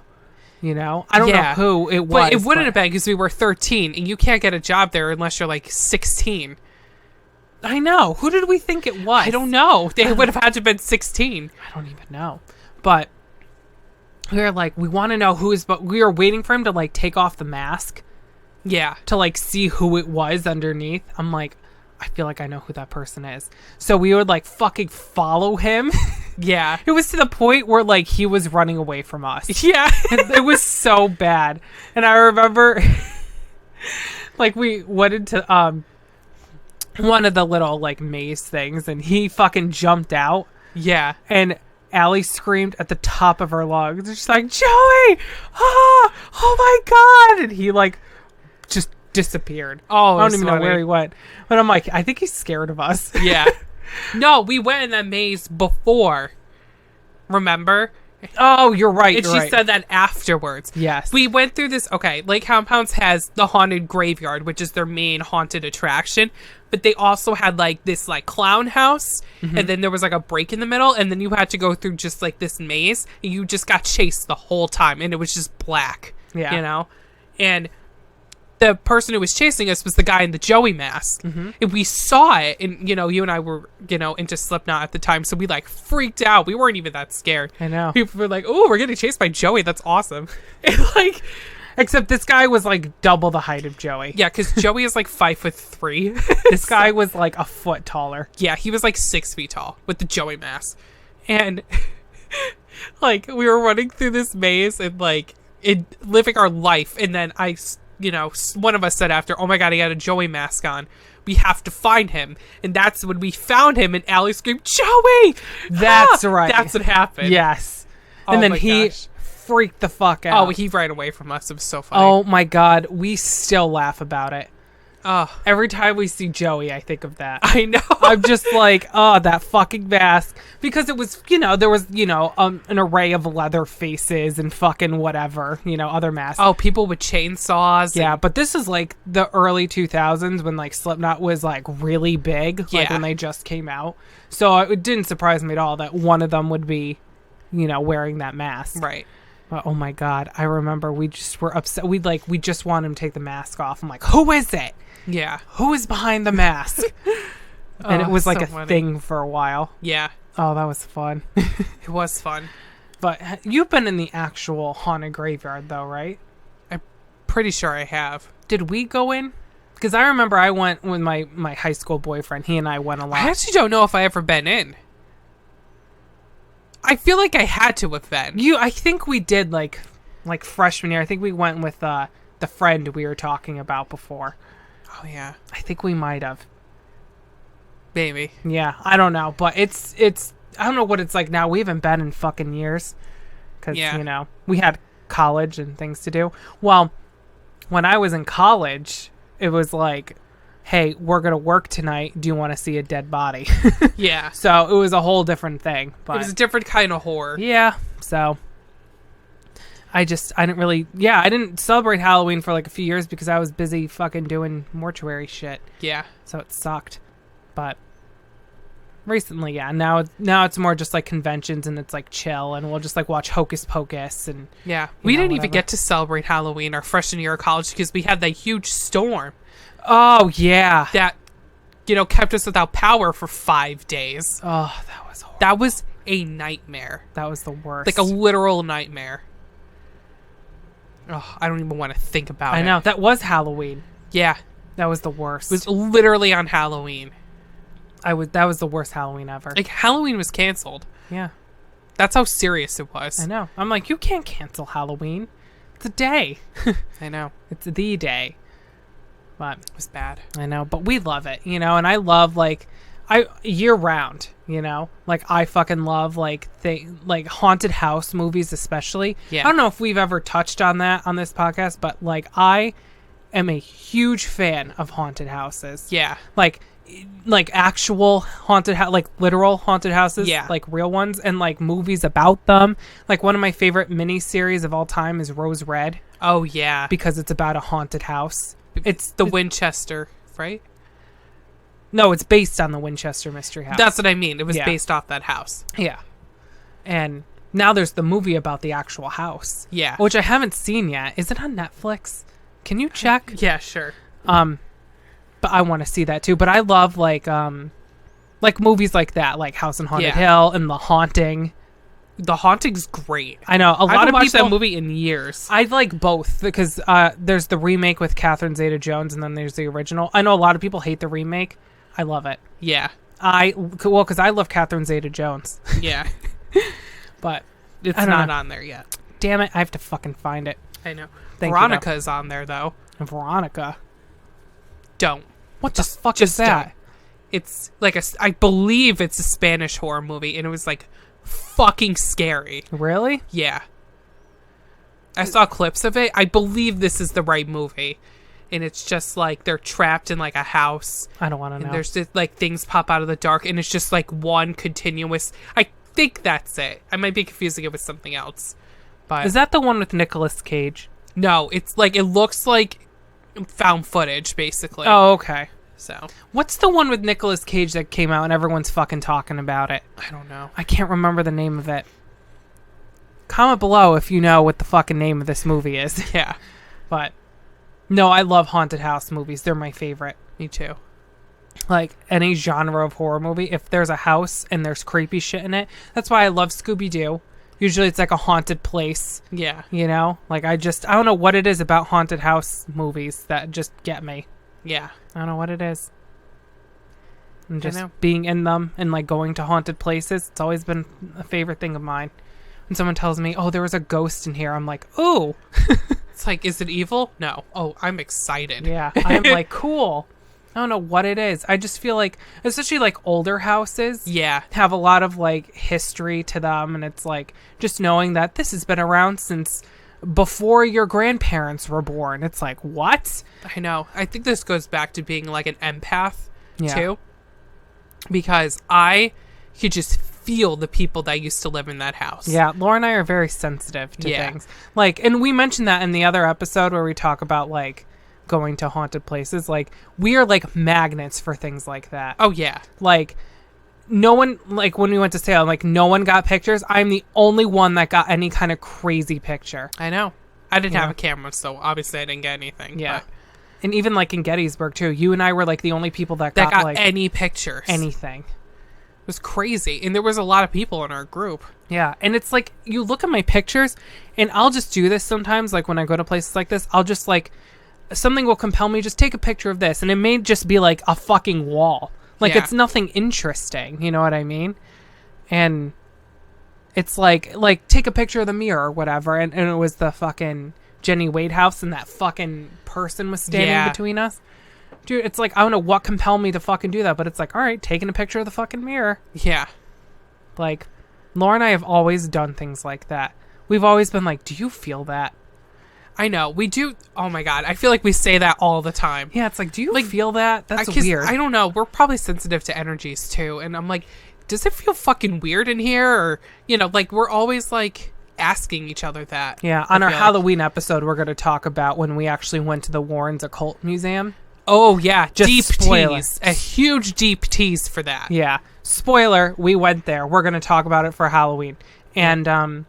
you know? I don't know Yeah. who it was. But it wouldn't have been because we were 13, and you can't get a job there unless you're like 16. I know. Who did we think it was? I don't know. They would have had to have been 16. I don't even know. But we were like, we want to know who is, but we were waiting for him to like take off the mask Yeah. to like see who it was underneath. I'm like, I feel like I know who that person is. So we would like fucking follow him. Yeah. It was to the point where like he was running away from us. Yeah. It was so bad. And I remember like we went into one of the little like maze things and he fucking jumped out Yeah. and Allie screamed at the top of her lungs. She's like, Joey! Ah! Oh my God! And he like just disappeared. Oh, I don't even know where he went. But I'm like, I think he's scared of us. Yeah. No, we went in that maze before. Remember? Oh, you're right. And you're she right. said that afterwards. Yes. We went through this. Okay, Lake Compounds has the haunted graveyard, which is their main haunted attraction. But they also had like this like clown house, and then there was like a break in the middle, and then you had to go through just like this maze, and you just got chased the whole time, and it was just black. Yeah. You know, and the person who was chasing us was the guy in the Joey mask, and we saw it, and you know, you and I were into Slipknot at the time, so we like freaked out. We weren't even that scared. I know. People were like, "Oh, we're getting chased by Joey. That's awesome!" And like. Except this guy was like double the height of Joey. Yeah, because Joey is like 5'3". This guy was like a foot taller. Yeah, he was like 6 feet tall with the Joey mask. And like we were running through this maze and like living our life. And then one of us said after, "Oh my God, he had a Joey mask on. We have to find him." And that's when we found him and Allie screamed, "Joey!" That's right. That's what happened. Yes. Oh And then my he gosh. freaked the fuck out. Oh, he ran away from us. It was so funny. Oh my God. We still laugh about it. Oh, Every time we see Joey, I think of that. I know. I'm just like, oh, that fucking mask. Because it was, there was, an array of leather faces and fucking whatever, other masks. Oh, people with chainsaws. Yeah, but this is like the early 2000s when like Slipknot was like really big, like Yeah. when they just came out. So it didn't surprise me at all that one of them would be, wearing that mask. Right. But, oh my God, I remember we just were upset. We just wanted him to take the mask off. I'm like, who is it? Yeah. Who is behind the mask? And it was like so a funny. thing for a while. Yeah. Oh, that was fun. It was fun. But you've been in the actual haunted graveyard, though, right? Pretty sure I have. Did we go in? Because I remember I went with my high school boyfriend. He and I went a lot. I actually don't know if I ever been in. I feel like I had to have been. I think we did like freshman year. I think we went with the friend we were talking about before. Oh, yeah. I think we might have. Maybe. Yeah, I don't know, but it's I don't know what it's like now. We haven't been in fucking years because Yeah. We had college and things to do. Well, when I was in college, it was like, hey, we're gonna work tonight. Do you want to see a dead body? Yeah. So it was a whole different thing. But It was a different kind of horror. yeah, so I didn't celebrate Halloween for like a few years because I was busy fucking doing mortuary shit. Yeah. So it sucked. But recently, yeah, now it's more just like conventions and it's like chill and we'll just like watch Hocus Pocus and Yeah. We didn't even whatever. get to celebrate Halloween our freshman year of college because we had that huge storm oh yeah. that, kept us without power for 5 days. Oh, that was horrible. That was a nightmare. That was the worst. Like a literal nightmare. Oh, I don't even want to think about it. I know. That was Halloween. Yeah. That was the worst. It was literally on Halloween. That was the worst Halloween ever. Like, Halloween was canceled. Yeah. That's how serious it was. I know. I'm like, you can't cancel Halloween. It's a day. I know. It's the day. But It was bad. I know, but we love it, and I love year round, like I fucking love like haunted house movies especially. Yeah. I don't know if we've ever touched on that on this podcast, but like I am a huge fan of haunted houses. Yeah. Like actual haunted house, like literal haunted houses, Yeah. like real ones, and like movies about them. Like one of my favorite miniseries of all time is Rose Red Oh, yeah. because it's about a haunted house. It's the Winchester, right? No, it's based on the Winchester Mystery House. That's what I mean. It was Yeah. based off that house. Yeah. And now there's the movie about the actual house. Yeah. Which I haven't seen yet. Is it on Netflix? Can you check? Yeah, sure. But I want to see that too. But I love like movies like that, like House on Haunted Yeah. Hill and The Haunting. The Haunting's great. I know a I lot haven't of watched people. that movie in years. I like both because there's the remake with Catherine Zeta-Jones and then there's the original. I know a lot of people hate the remake. I love it. Yeah. Because I love Catherine Zeta-Jones, Yeah. but It's I don't not know. on there yet. Damn it, I have to fucking find it. I know. Thank you, Veronica is on there, though. And Veronica. Don't. What the fuck is that? don't. It's like I believe it's a Spanish horror movie, and it was like fucking scary. Really? Yeah. I saw clips of it. I believe this is the right movie. And it's just like they're trapped in like a house. I don't want to And know. there's just like things pop out of the dark. And it's just like one continuous. I think that's it. I might be confusing it with something else. But Is that the one with Nicolas Cage? no, it's like it looks like found footage basically. Oh, okay. So What's the one with Nicolas Cage that came out and everyone's fucking talking about it? I don't know. I can't remember the name of it. Comment below if you know what the fucking name of this movie is. Yeah, But no, I love haunted house movies. They're my favorite. me too. Like any genre of horror movie, if there's a house and there's creepy shit in it, that's why I love Scooby-Doo. Usually it's like a haunted place, Yeah, Like I don't know what it is about haunted house movies that just get me. yeah. I don't know what it is. And just know. being in them and like going to haunted places, it's always been a favorite thing of mine. When someone tells me, "Oh, there was a ghost in here," I'm like, "Ooh, It's like, is it evil? No. Oh, I'm excited. yeah." I'm like, "Cool." I don't know what it is. I just feel like, especially like older houses, Yeah, have a lot of like history to them, and it's like just knowing that this has been around since before your grandparents were born. It's like, what? I know. I think this goes back to being like an empath Yeah. too, because I could just feel the people that used to live in that house. Yeah, Laura and I are very sensitive to Yeah. things. Like, and we mentioned that in the other episode where we talk about, like, going to haunted places. Like, we are, like, magnets for things like that. Oh yeah. Like, no one, like, when we went to Salem, like, no one got pictures. I'm the only one that got any kind of crazy picture. I know. I didn't have Yeah. a camera, so obviously I didn't get anything. Yeah. but And even, like, in Gettysburg, too, you and I were, like, the only people that that got like, any pictures. anything. It was crazy, and there was a lot of people in our group. Yeah, and it's like, you look at my pictures, and I'll just do this sometimes, like, when I go to places like this, I'll just, like, something will compel me, just take a picture of this, and it may just be, like, a fucking wall. Like, Yeah. it's nothing interesting, you know what I mean? And it's like, take a picture of the mirror or whatever, and it was the fucking Jenny Wade house, and that fucking person was standing Yeah. between us. Dude, it's like, I don't know what compelled me to fucking do that, but it's like, all right, taking a picture of the fucking mirror. Yeah. Like, Laura and I have always done things like that. We've always been like, do you feel that? I know. We do. Oh my God. I feel like we say that all the time. Yeah, it's like, do you Like, feel that? That's 'Cause weird. I don't know. We're probably sensitive to energies too. And I'm like, does it feel fucking weird in here? Or, you know, like we're always like asking each other that. Yeah, on I our feel like. Halloween episode, we're going to talk about when we actually went to the Warrens Occult Museum. Oh yeah. Just deep spoiler. tease. A huge deep tease for that. Yeah. Spoiler, we went there. We're going to talk about it for Halloween. And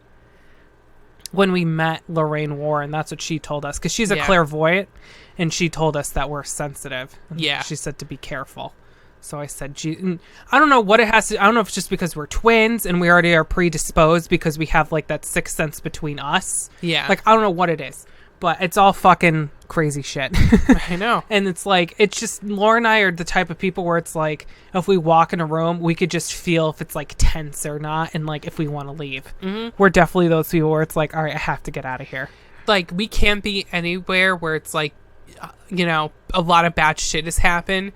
when we met Lorraine Warren, that's what she told us. Because she's a Yeah. clairvoyant, and she told us that we're sensitive. And Yeah. She said to be careful. So I said, and I don't know what it has to, I don't know if it's just because we're twins and we already are predisposed because we have like that sixth sense between us. Yeah. Like, I don't know what it is, but it's all fucking crazy shit. I know. And it's like, it's just, Laura and I are the type of people where it's like, if we walk in a room, we could just feel if it's like tense or not, and like if we want to leave. Mm-hmm. We're definitely those people where it's like, all right, I have to get out of here. Like we can't be anywhere where it's like, you know, a lot of bad shit has happened,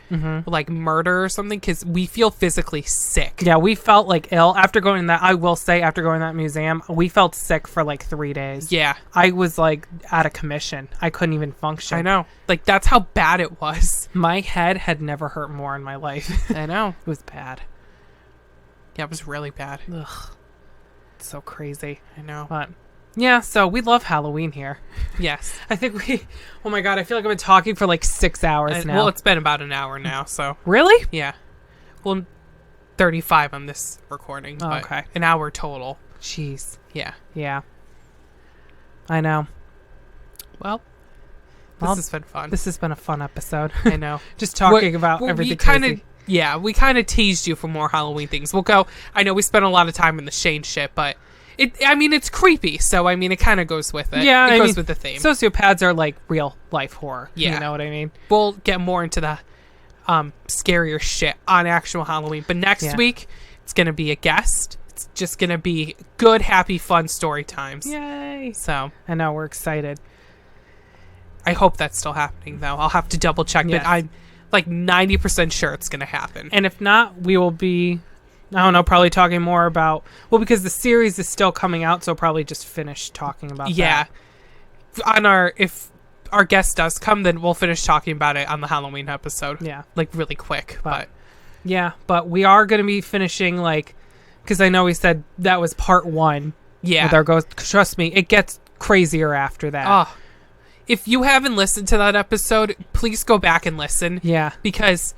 like murder or something, because we feel physically sick. Yeah, we felt like ill after going to that. I will say, after going to that museum, we felt sick for like 3 days. Yeah. I was like out of commission. I couldn't even function. I know. Like that's how bad it was. My head had never hurt more in my life. I know. It was bad. Yeah, it was really bad. Ugh. It's so crazy. I know. But yeah, so we love Halloween here. Yes. I think oh my God, I feel like I've been talking for like 6 hours now. Well, it's been about an hour now, so. Really? Yeah. Well, 35 on this recording. Oh, but okay. An hour total. Jeez. Yeah. Yeah. I know. Well, Well, this has been fun. This has been a fun episode. I know. Just talking about everything crazy. Yeah, we kind of teased you for more Halloween things. We'll go. I know we spent a lot of time in the Shane shit, but it's creepy. So, I mean, it kind of goes with it. Yeah, it goes with the theme. Sociopaths are like real life horror. Yeah. You know what I mean? We'll get more into the scarier shit on actual Halloween. But next week, it's going to be a guest. It's just going to be good, happy, fun story times. Yay. So, I know, we're excited. I hope that's still happening, though. I'll have to double check, Yes. but I'm like 90% sure it's going to happen. And if not, we will be, I don't know, probably talking more about, well, because the series is still coming out, so probably just finish talking about that. If our guest does come, then we'll finish talking about it on the Halloween episode. Yeah. Like really quick, but Yeah, but we are going to be finishing, like, because I know we said that was part 1 yeah. with our ghost. Trust me, it gets crazier after that. Oh, if you haven't listened to that episode, please go back and listen. Yeah. Because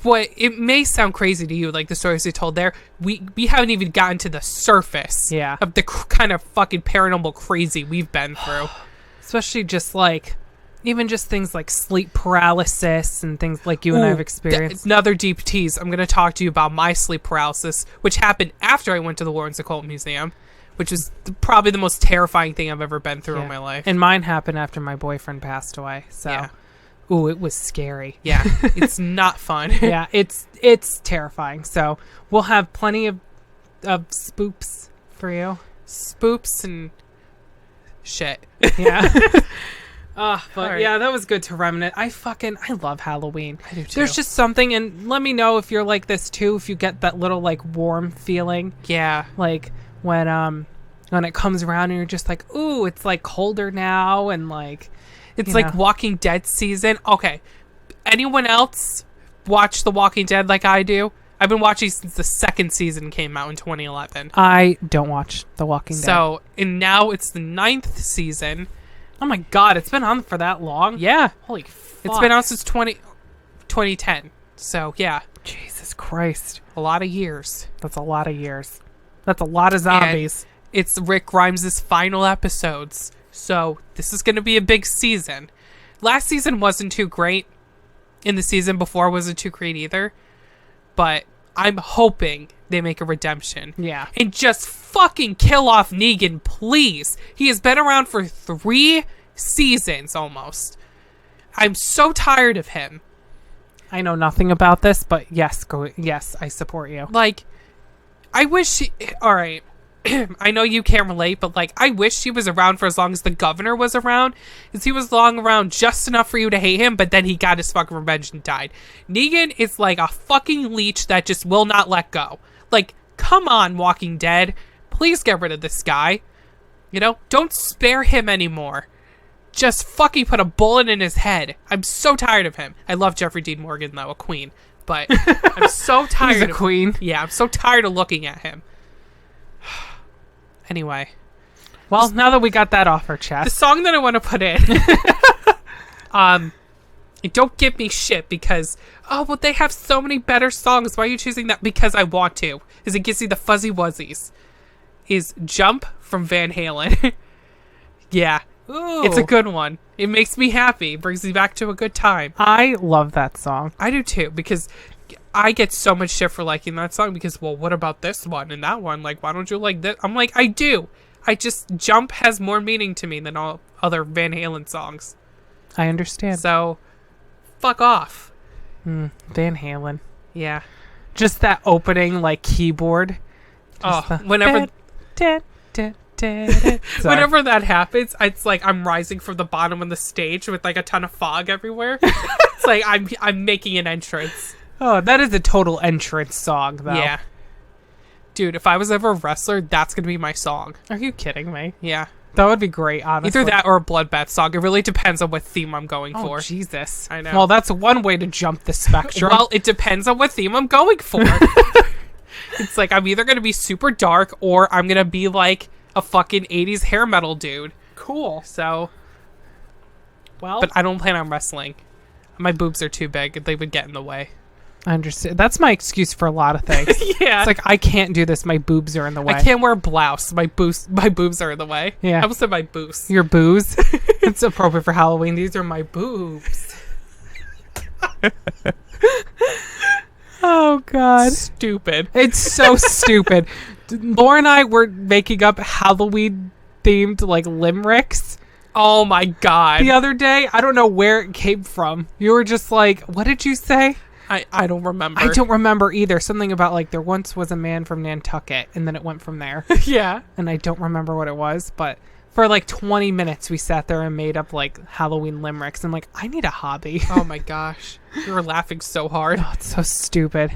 it may sound crazy to you, like the stories we told there, we haven't even gotten to the surface of the kind of fucking paranormal crazy we've been through. Especially just like, even just things like sleep paralysis and things like you and I have experienced. Another deep tease. I'm going to talk to you about my sleep paralysis, which happened after I went to the Warrens Occult Museum, which is probably the most terrifying thing I've ever been through in my life. And mine happened after my boyfriend passed away. So, ooh, it was scary. Yeah, it's not fun. Yeah, it's terrifying. So we'll have plenty of spoops for you. Spoops and shit. Yeah. But right. yeah, that was good to reminisce. I love Halloween. I do too. There's just something, and let me know if you're like this too, if you get that little like warm feeling. Yeah. Like when when it comes around and you're just like, ooh, it's like colder now, and like it's like Walking Dead season. Okay, anyone else watch The Walking Dead like I do? I've been watching since the second season came out in 2011. I don't watch The Walking Dead. So, and now it's the 9th season. Oh my god, it's been on for that long? Yeah. Holy fuck. It's been out since 2010. So, yeah. Jesus Christ. A lot of years. That's a lot of years. That's a lot of zombies. And it's Rick Grimes' final episodes. So, this is going to be a big season. Last season wasn't too great. And the season before wasn't too great either. But I'm hoping they make a redemption. Yeah. And just fucking kill off Negan, please. He has been around for 3 seasons almost. I'm so tired of him. I know nothing about this, but yes, yes, I support you. Like, I wish alright. I know you can't relate, but like, I wish he was around for as long as the governor was around, because he was long around just enough for you to hate him, but then he got his fucking revenge and died. Negan is like a fucking leech that just will not let go. Like, come on, Walking Dead. Please get rid of this guy. You know, don't spare him anymore. Just fucking put a bullet in his head. I'm so tired of him. I love Jeffrey Dean Morgan, though, a queen. But I'm so tired He's a queen. Yeah, I'm so tired of looking at him. Anyway. Well, now that we got that off our chest. The song that I want to put in. Don't give me shit because, oh, well, they have so many better songs. Why are you choosing that? Because I want to. Because it gives you the fuzzy wuzzies. Is Jump from Van Halen. Yeah. Ooh. It's a good one. It makes me happy. Brings me back to a good time. I love that song. I do too, because I get so much shit for liking that song because, well, what about this one and that one? Like, why don't you like this? I'm like, I do. I just, Jump has more meaning to me than all other Van Halen songs. I understand. So, fuck off. Van Halen. Yeah. Just that opening, like, keyboard. Whenever... Sorry. Whenever that happens, it's like I'm rising from the bottom of the stage with like a ton of fog everywhere. It's like I'm making an entrance. Oh, that is a total entrance song, though. Yeah. Dude, if I was ever a wrestler, that's going to be my song. Are you kidding me? Yeah. That would be great, honestly. Either that or a Bloodbath song. It really depends on what theme I'm going for. Oh, Jesus. I know. Well, that's one way to jump the spectrum. Well, it depends on what theme I'm going for. It's like I'm either going to be super dark or I'm going to be like a fucking 80s hair metal dude. Cool. So, well, but I don't plan on wrestling. My boobs are too big. They would get in the way. I understand. That's my excuse for a lot of things. Yeah. It's like, I can't do this. My boobs are in the way. I can't wear a blouse. My boobs are in the way. Yeah. I almost said my boobs. Your boobs? It's appropriate for Halloween. These are my boobs. Oh, God. Stupid. It's so stupid. Laura and I were making up Halloween-themed, like, limericks. Oh, my God. The other day, I don't know where it came from. You were just like, what did you say? I don't remember. I don't remember either. Something about, like, there once was a man from Nantucket, and then it went from there. Yeah. And I don't remember what it was, but for, like, 20 minutes, we sat there and made up, like, Halloween limericks. I'm like, I need a hobby. Oh, my gosh. You were laughing so hard. Oh, it's so stupid.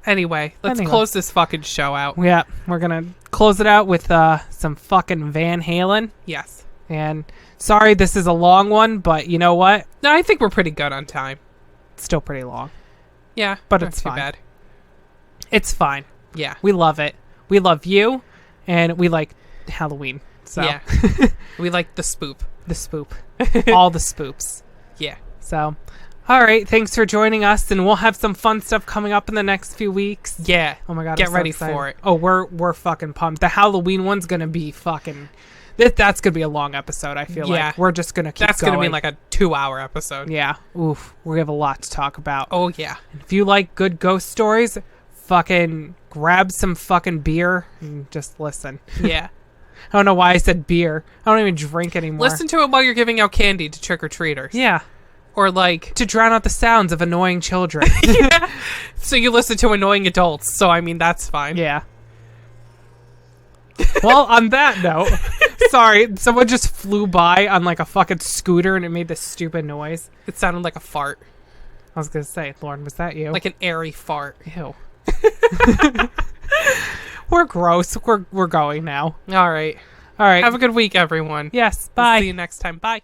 Anyway, let's close this fucking show out. Yeah, we're going to close it out with some fucking Van Halen. Yes. And sorry this is a long one, but you know what? No, I think we're pretty good on time. It's still pretty long. Yeah, but not it's too fine. bad. It's fine. Yeah. We love it. We love you, and we like Halloween. So. Yeah. We like the spoop. The spoop. All the spoops. Yeah. So, all right. Thanks for joining us, and we'll have some fun stuff coming up in the next few weeks. Yeah. Oh my God. Get I'm so ready excited. for it. Oh, we're fucking pumped. The Halloween one's gonna be fucking. That's gonna be a long episode. I feel like we're just gonna keep. That's going. gonna be like a 2-hour episode. Yeah. Oof. We have a lot to talk about. Oh yeah. And if you like good ghost stories, fucking grab some fucking beer and just listen. Yeah. I don't know why I said beer. I don't even drink anymore. Listen to it while you're giving out candy to trick-or-treaters. Yeah. Or like... to drown out the sounds of annoying children. Yeah. So you listen to annoying adults. So, I mean, that's fine. Yeah. Well, on that note... Sorry, someone just flew by on like a fucking scooter and it made this stupid noise. It sounded like a fart. I was gonna say, Lauren, was that you? Like an airy fart. Ew. We're gross. We're going now. All right. All right. Have a good week, everyone. Yes. We'll Bye. see you next time. Bye.